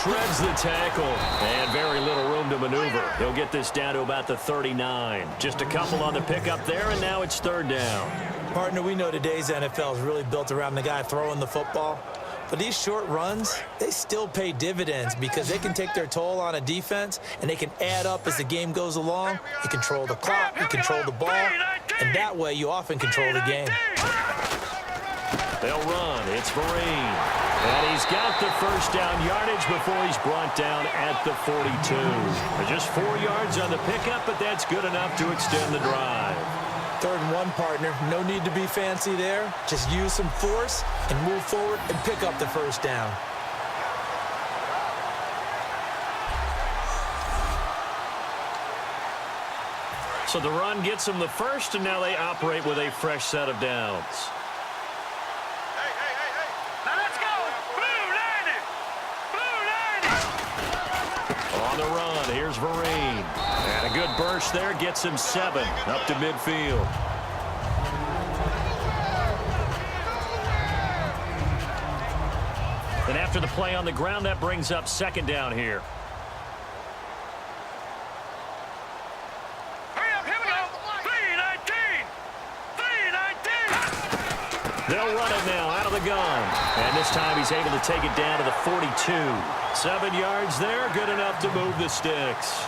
shreds the tackle. And very little room to maneuver. He'll get this down to about the 39. Just a couple on the pickup there, and now it's third down. Partner, we know today's NFL is really built around the guy throwing the football. But these short runs, they still pay dividends because they can take their toll on a defense, and they can add up as the game goes along. You control the clock, you control the ball, and that way you often control the game. They'll run. It's Vereen. And he's got the first down yardage before he's brought down at the 42. Just 4 yards on the pickup, but that's good enough to extend the drive. 3rd and 1, partner. No need to be fancy there. Just use some force and move forward and pick up the first down. So the run gets them the first, and now they operate with a fresh set of downs. Now let's go. Blue 90. On the run, here's Vereen. And a good burst there gets him 7 up to midfield. And after the play on the ground, that brings up 2nd down here. Hurry up, here we go. 319. They'll run it now out of the gun. And this time he's able to take it down to the 42. 7 yards there, good enough to move the sticks.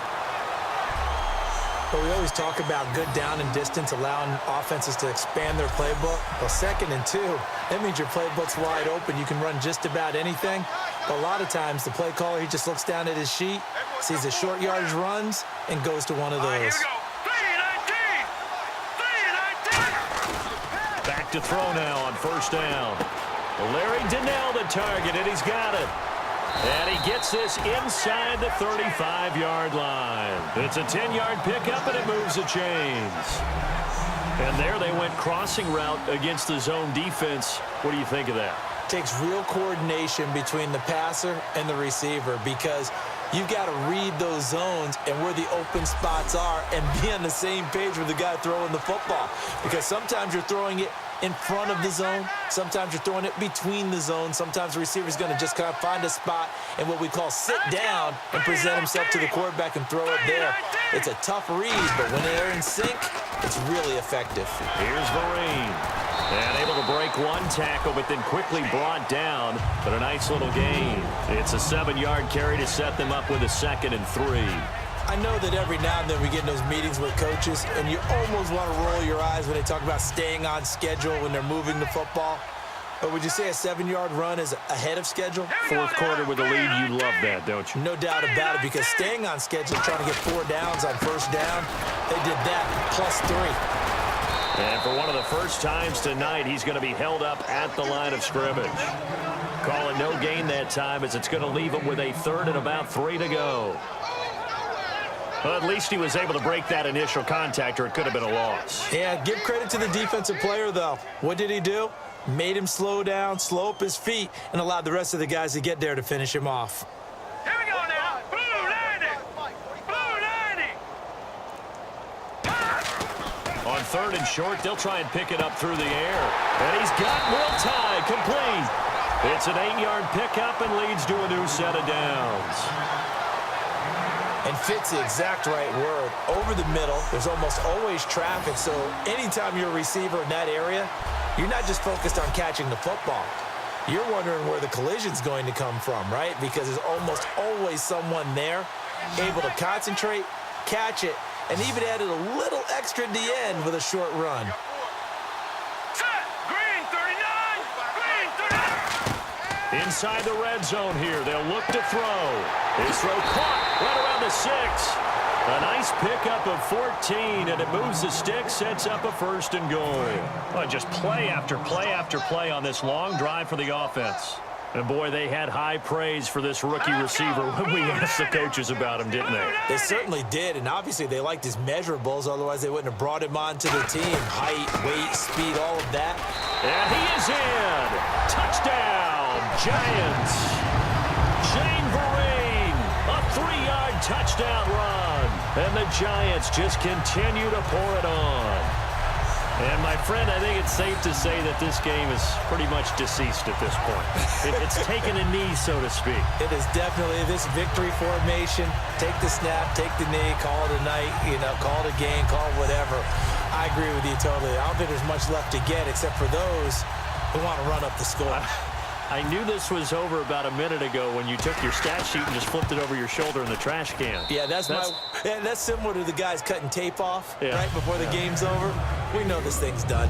But we always talk about good down and distance, allowing offenses to expand their playbook. Well, 2nd and 2, that means your playbook's wide open. You can run just about anything. But a lot of times, the play caller, he just looks down at his sheet, sees the short yardage runs, and goes to one of those. Here we go. 319. Back to throw now on 1st down. Larry Donnell the target, and he's got it. And he gets this inside the 35-yard line. It's a 10-yard pickup, and it moves the chains. And there they went crossing route against the zone defense. What do you think of that? Takes real coordination between the passer and the receiver because you've got to read those zones and where the open spots are and be on the same page with the guy throwing the football. Because sometimes you're throwing it in front of the zone. Sometimes you're throwing it between the zones. Sometimes the receiver's going to just kind of find a spot and what we call sit down and present himself to the quarterback and throw it there. It's a tough read, but when they're in sync, it's really effective. Here's Vereen. And able to break one tackle, but then quickly brought down. But a nice little gain. It's a 7-yard carry to set them up with a 2nd and 3. I know that every now and then we get in those meetings with coaches, and you almost want to roll your eyes when they talk about staying on schedule when they're moving the football. But would you say a 7-yard run is ahead of schedule? 4th quarter with a lead, you love that, don't you? No doubt about it, because staying on schedule, trying to get 4 downs on 1st down, they did that +3. And for one of the first times tonight, he's going to be held up at the line of scrimmage. Call it no gain that time, as it's going to leave him with a 3rd and about 3 to go. Well, at least he was able to break that initial contact, or it could have been a loss. Yeah, give credit to the defensive player, though. What did he do? Made him slow down, slow up his feet, and allowed the rest of the guys to get there to finish him off. Here we go now. Blue 90. On 3rd and short, they'll try and pick it up through the air. And he's got Will Tye complete. It's an 8-yard pickup and leads to a new set of downs. And fits the exact right word. Over the middle, there's almost always traffic, so anytime you're a receiver in that area, you're not just focused on catching the football. You're wondering where the collision's going to come from, right? Because there's almost always someone there able to concentrate, catch it, and even added a little extra at the end with a short run. Set. Green 39. Green 39. Inside the red zone here, they'll look to throw. His throw caught right around the 6. A nice pickup of 14, and it moves the stick, sets up a 1st and goal. Well, just play after play after play on this long drive for the offense. And boy, they had high praise for this rookie receiver when we asked the coaches about him, didn't they? They certainly did, and obviously they liked his measurables, otherwise they wouldn't have brought him onto the team. Height, weight, speed, all of that. And he is in. Touchdown, Giants. Shane Vereen, a 3-yard touchdown run. And the Giants just continue to pour it on. And, my friend, I think it's safe to say that this game is pretty much deceased at this point. It's taken a knee, so to speak. It is definitely this victory formation. Take the snap, take the knee, call it a night, call it a game, call it whatever. I agree with you totally. I don't think there's much left to get except for those who want to run up the score. I knew this was over about a minute ago when you took your stat sheet and just flipped it over your shoulder in the trash can. Yeah, that's similar to the guys cutting tape off right before the game's over. We know this thing's done.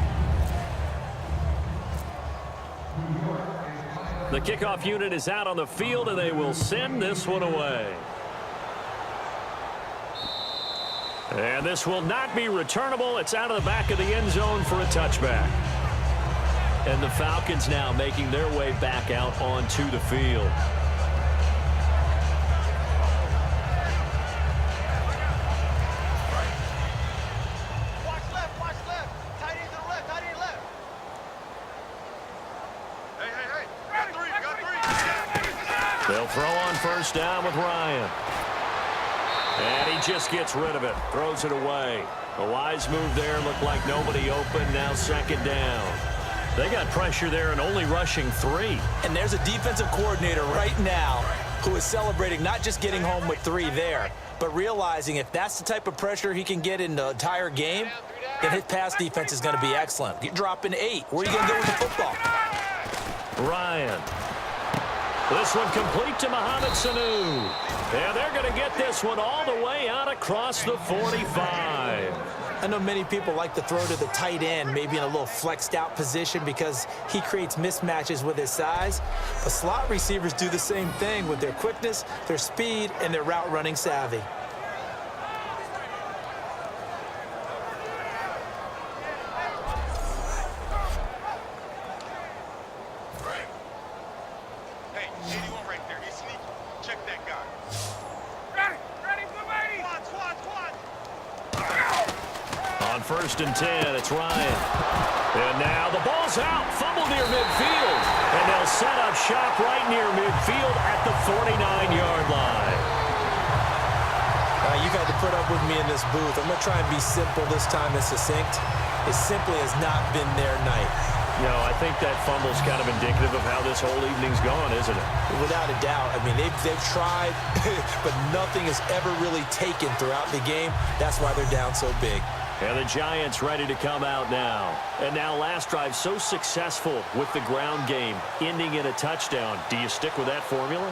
The kickoff unit is out on the field, and they will send this one away. And this will not be returnable. It's out of the back of the end zone for a touchback. And the Falcons now making their way back out onto the field. Watch left. Tight end to the left, tight end left. Hey. Got three. They'll throw on first down with Ryan. And he just gets rid of it. Throws it away. A wise move there. Looked like nobody open. Now second down. They got pressure there and only rushing 3. And there's a defensive coordinator right now who is celebrating not just getting home with 3 there, but realizing if that's the type of pressure he can get in the entire game, then his pass defense is going to be excellent. You're dropping 8. Where are you going to go with the football? Ryan. This one complete to Mohamed Sanu. And they're going to get this one all the way out across the 45. I know many people like to throw to the tight end, maybe in a little flexed out position because he creates mismatches with his size. But slot receivers do the same thing with their quickness, their speed, and their route running savvy. Hey, 81 right there. He's sneaky. Check that guy. Ready, Blue 80. Squad. On first and 10, it's Ryan. And now the ball's out. Fumble near midfield. And they'll set up shop right near midfield at the 49-yard line. You've had to put up with me in this booth. I'm going to try and be simple this time and succinct. It simply has not been their night. No, I think that fumble's kind of indicative of how this whole evening's gone, isn't it? Without a doubt. I mean, they've tried, but nothing has ever really taken throughout the game. That's why they're down so big. And the Giants ready to come out now. And now last drive so successful with the ground game, ending in a touchdown. Do you stick with that formula?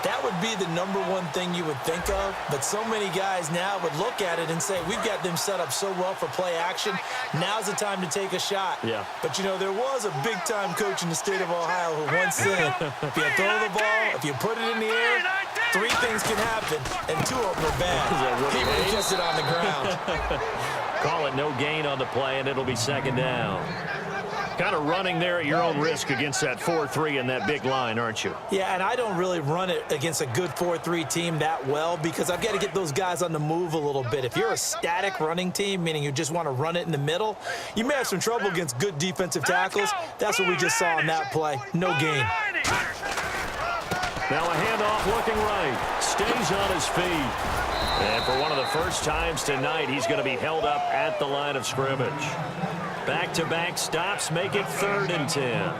That would be the number one thing you would think of, but so many guys now would look at it and say, we've got them set up so well for play action. Now's the time to take a shot. Yeah. But, there was a big-time coach in the state of Ohio who once said, if you throw the ball, if you put it in the air, 3 things can happen, and 2 of them are bad. He would have kept it on the ground. Call it no gain on the play, and it'll be second down. Kind of running there at your own risk against that 4-3 and that big line, aren't you? Yeah, and I don't really run it against a good 4-3 team that well because I've got to get those guys on the move a little bit. If you're a static running team, meaning you just want to run it in the middle, you may have some trouble against good defensive tackles. That's what we just saw on that play. No gain. Now a handoff looking right. Stays on his feet. And for one of the first times tonight, he's going to be held up at the line of scrimmage. Back-to-back stops make it 3rd and 10.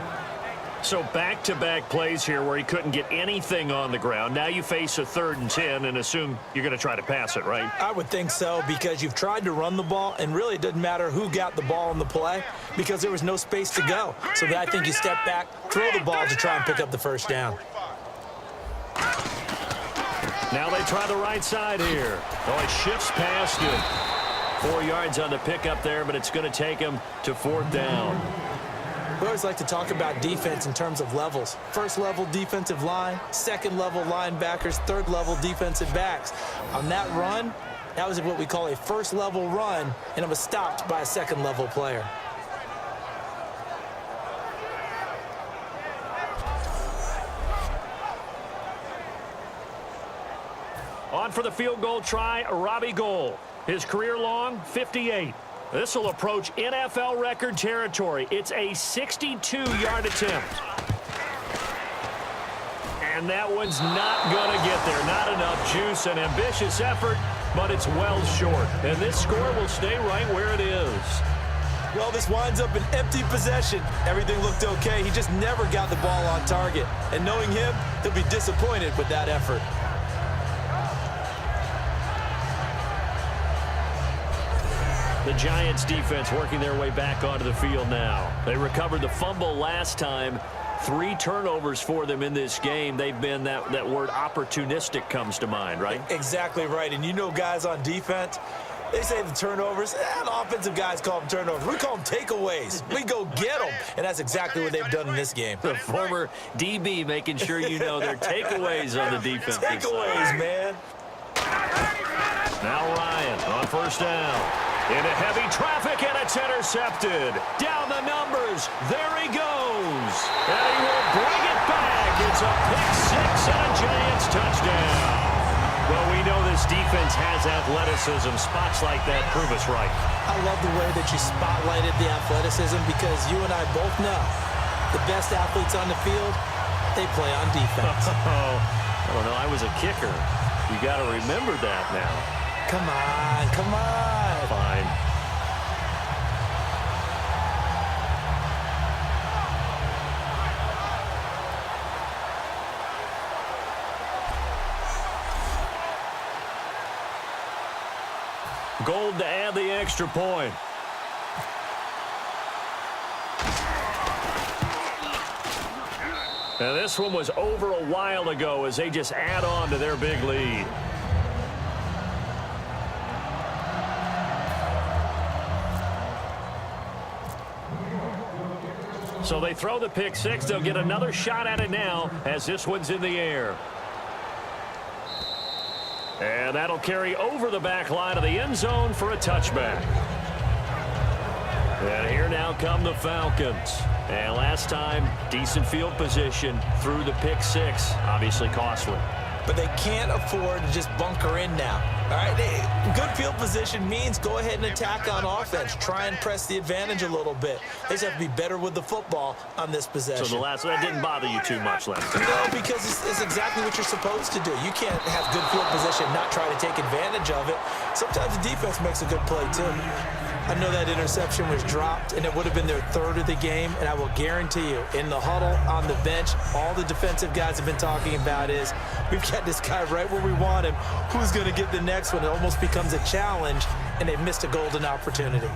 So back-to-back plays here where he couldn't get anything on the ground. Now you face a 3rd and 10 and assume you're going to try to pass it, right? I would think so because you've tried to run the ball, and really it doesn't matter who got the ball in the play because there was no space to go. So I think you step back, throw the ball to try and pick up the first down. Now they try the right side here. Oh, he shifts past him. 4 yards on the pickup there, but it's going to take him to 4th down. We always like to talk about defense in terms of levels. 1st level defensive line, 2nd level linebackers, 3rd level defensive backs. On that run, that was what we call a 1st level run, and it was stopped by a 2nd level player. On for the field goal try, Robbie Gould. His career long, 58. This will approach NFL record territory. It's a 62-yard attempt. And that one's not going to get there. Not enough juice. An ambitious effort, but it's well short. And this score will stay right where it is. Well, this winds up an empty possession. Everything looked okay. He just never got the ball on target. And knowing him, he'll be disappointed with that effort. The Giants defense working their way back onto the field now. They recovered the fumble last time. 3 turnovers for them in this game. They've been, that word opportunistic comes to mind, right? Exactly right. And you know guys on defense, they say the turnovers, the offensive guys call them turnovers. We call them takeaways. We go get them. And that's exactly what they've done in this game. The former DB making sure you know their takeaways on the defense. Takeaways, man. Now Ryan on first down. Into heavy traffic, and it's intercepted. Down the numbers. There he goes. And he will bring it back. It's a pick 6 and a Giants touchdown. Well, we know this defense has athleticism. Spots like that prove us right. I love the way that you spotlighted the athleticism because you and I both know the best athletes on the field, they play on defense. I don't know. I was a kicker. You got to remember that now. Come on, come on. Fine. Gold to add the extra point. Now this one was over a while ago as they just add on to their big lead. So they throw the pick 6. They'll get another shot at it now as this one's in the air. And that'll carry over the back line of the end zone for a touchback. And here now come the Falcons. And last time, decent field position through the pick 6. Obviously costly. But they can't afford to just bunker in now. All right, good field position means go ahead and attack on offense. Try and press the advantage a little bit. They just have to be better with the football on this possession. So the last one, that didn't bother you too much, Len? No, because it's exactly what you're supposed to do. You can't have good field position, not try to take advantage of it. Sometimes the defense makes a good play, too. I know that interception was dropped, and it would have been their 3rd of the game, and I will guarantee you, in the huddle, on the bench, all the defensive guys have been talking about is, we've got this guy right where we want him. Who's going to get the next one? It almost becomes a challenge, and they've missed a golden opportunity.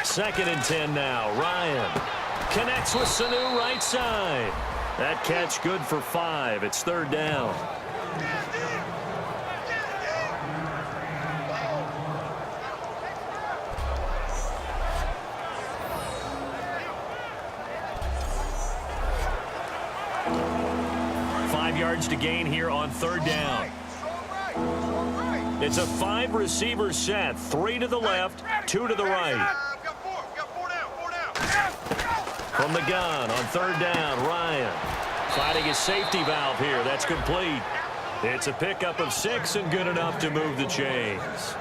Second and 10 now. Ryan connects with Sanu right side. That catch good for 5. It's 3rd down. Yards to gain here on 3rd down. It's a 5-receiver set. 3 to the left, 2 to the right. From the gun on 3rd down, Ryan finding his safety valve here. That's complete. It's a pickup of 6 and good enough to move the chains.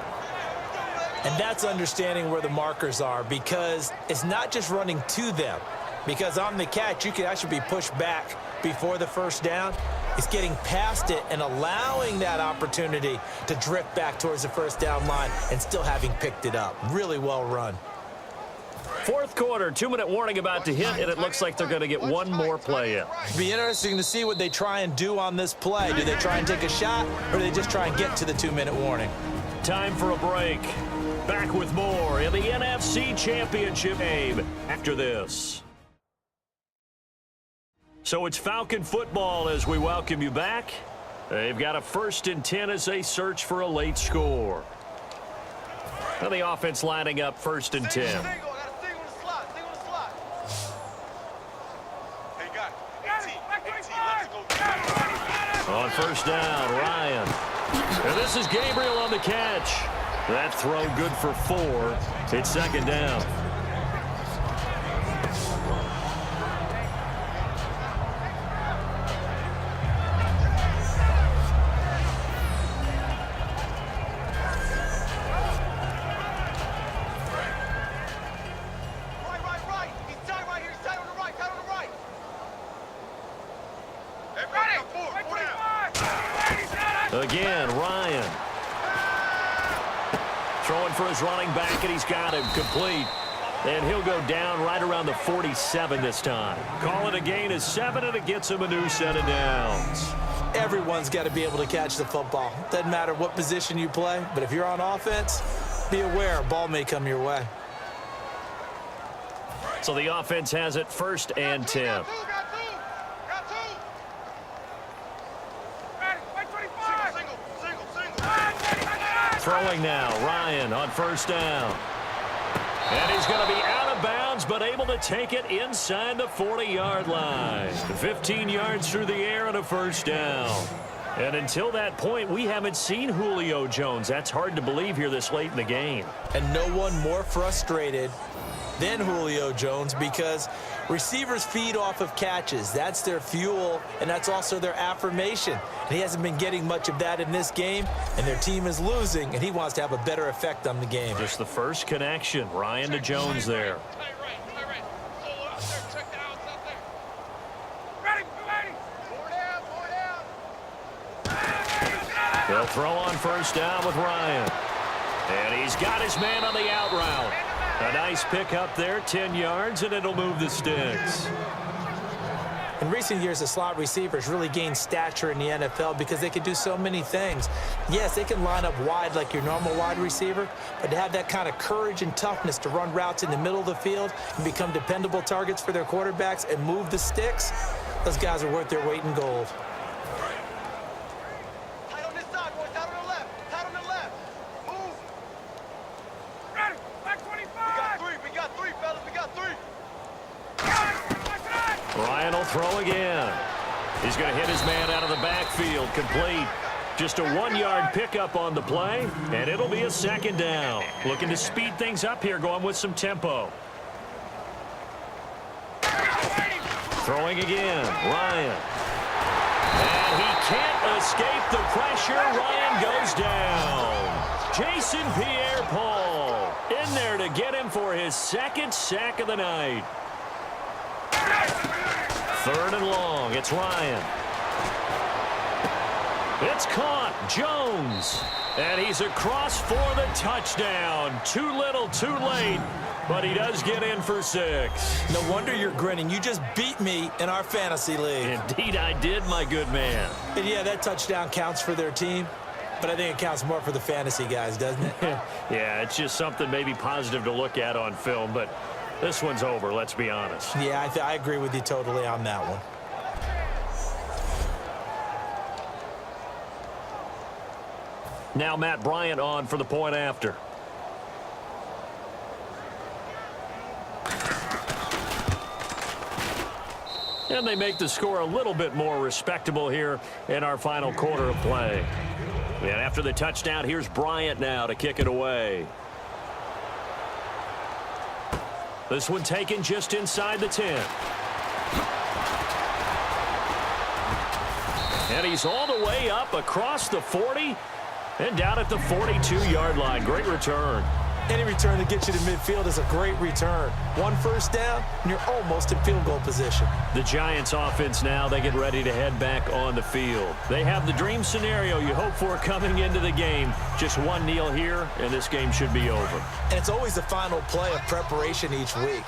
And that's understanding where the markers are because it's not just running to them. Because on the catch, you can actually be pushed back before the 1st down. It's getting past it and allowing that opportunity to drift back towards the 1st down line and still having picked it up. Really well run. 4th quarter, 2-minute warning about to hit, and it looks like they're going to get one more play in. It'll be interesting to see what they try and do on this play. Do they try and take a shot, or do they just try and get to the 2-minute warning? Time for a break. Back with more in the NFC Championship game after this. So it's Falcon football as we welcome you back. They've got a 1st and 10 as they search for a late score. Now the offense lining up 1st and 10. On 1st down, Ryan. And this is Gabriel on the catch. That throw good for 4. It's 2nd down. Again, Ryan. Throwing for his running back, and he's got him complete. And he'll go down right around the 47 this time. Call it a gain of 7, and it gets him a new set of downs. Everyone's got to be able to catch the football. Doesn't matter what position you play, but if you're on offense, be aware a ball may come your way. So the offense has it 1st and 10. Throwing now, Ryan on 1st down. And he's going to be out of bounds, but able to take it inside the 40-yard line. 15 yards through the air and a 1st down. And until that point, we haven't seen Julio Jones. That's hard to believe here this late in the game. And no one more frustrated than Julio Jones, because receivers feed off of catches. That's their fuel, and that's also their affirmation. And he hasn't been getting much of that in this game, and their team is losing, and he wants to have a better effect on the game. Just the first connection, Ryan to Jones there. They'll throw on 1st down with Ryan. And he's got his man on the out route. A nice pickup there, 10 yards, and it'll move the sticks. In recent years, the slot receivers really gained stature in the NFL because they can do so many things. Yes, they can line up wide like your normal wide receiver, but to have that kind of courage and toughness to run routes in the middle of the field and become dependable targets for their quarterbacks and move the sticks, those guys are worth their weight in gold. Ryan will throw again. He's going to hit his man out of the backfield. Complete. Just a 1-yard pickup on the play, and it'll be a 2nd down. Looking to speed things up here, going with some tempo. Throwing again, Ryan. And he can't escape the pressure. Ryan goes down. Jason Pierre-Paul in there to get him for his 2nd sack of the night. 3rd and long. It's Ryan. It's caught. Jones. And he's across for the touchdown. Too little, too late. But he does get in for 6. No wonder you're grinning. You just beat me in our fantasy league. Indeed I did, my good man. And yeah, that touchdown counts for their team, but I think it counts more for the fantasy guys, doesn't it? Yeah, it's just something maybe positive to look at on film, but this one's over, let's be honest. Yeah, I agree with you totally on that one. Now Matt Bryant on for the point after. And they make the score a little bit more respectable here in our final quarter of play. And after the touchdown, here's Bryant now to kick it away. This one taken just inside the 10. And he's all the way up across the 40 and down at the 42-yard line. Great return. Any return that gets you to midfield is a great return. 1 first down, and you're almost in field goal position. The Giants offense now, they get ready to head back on the field. They have the dream scenario you hope for coming into the game. Just one kneel here, and this game should be over. And it's always the final play of preparation each week.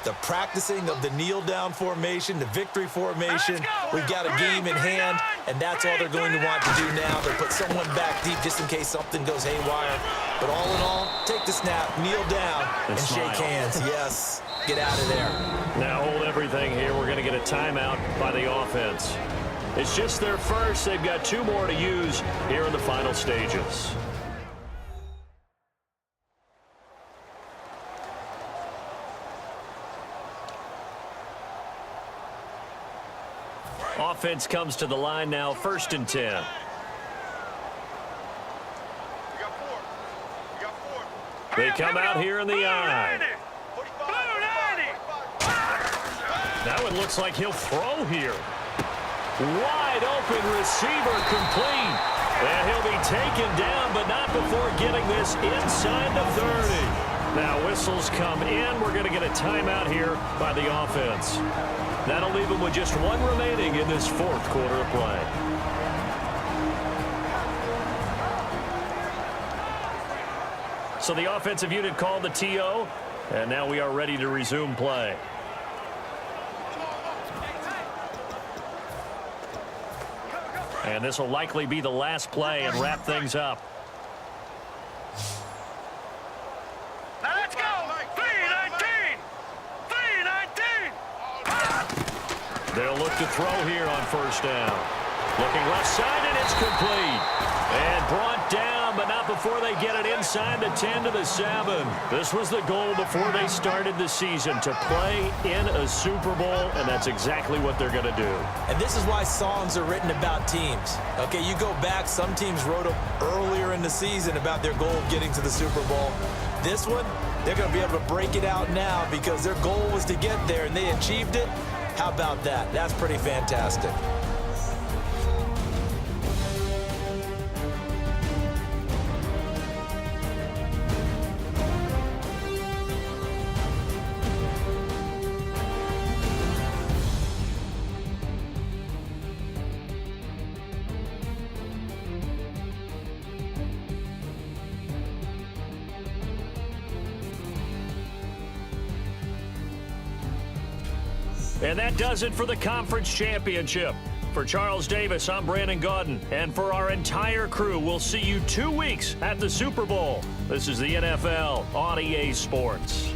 The practicing of the kneel-down formation, the victory formation. We've got a game in hand, and that's all they're going to want to do now. They'll put someone back deep just in case something goes haywire. But all in all, take the snap, kneel down, and shake hands. Yes, get out of there. Now hold everything here. We're going to get a timeout by the offense. It's just their first. They've got 2 more to use here in the final stages. Offense comes to the line now, 1st and 10. They come out here in the I. Now it looks like he'll throw here. Wide open receiver complete. And he'll be taken down, but not before getting this inside the 30. Now whistles come in. We're going to get a timeout here by the offense. That'll leave him with just 1 remaining in this 4th quarter of play. So the offensive unit called the TO, and now we are ready to resume play. And this will likely be the last play and wrap things up. Now let's go! 3-19! 3-19! They'll look to throw here on first down. Looking left side, and it's complete. And brought down, but not before they get it inside the 10 to the 7. This was the goal before they started the season, to play in a Super Bowl, and that's exactly what they're going to do. And this is why songs are written about teams. Okay, you go back, some teams wrote them earlier in the season about their goal of getting to the Super Bowl. This one, they're going to be able to break it out now because their goal was to get there, and they achieved it. How about that? That's pretty fantastic. And that does it for the conference championship. For Charles Davis, I'm Brandon Gaudin. And for our entire crew, we'll see you 2 weeks at the Super Bowl. This is the NFL on EA Sports.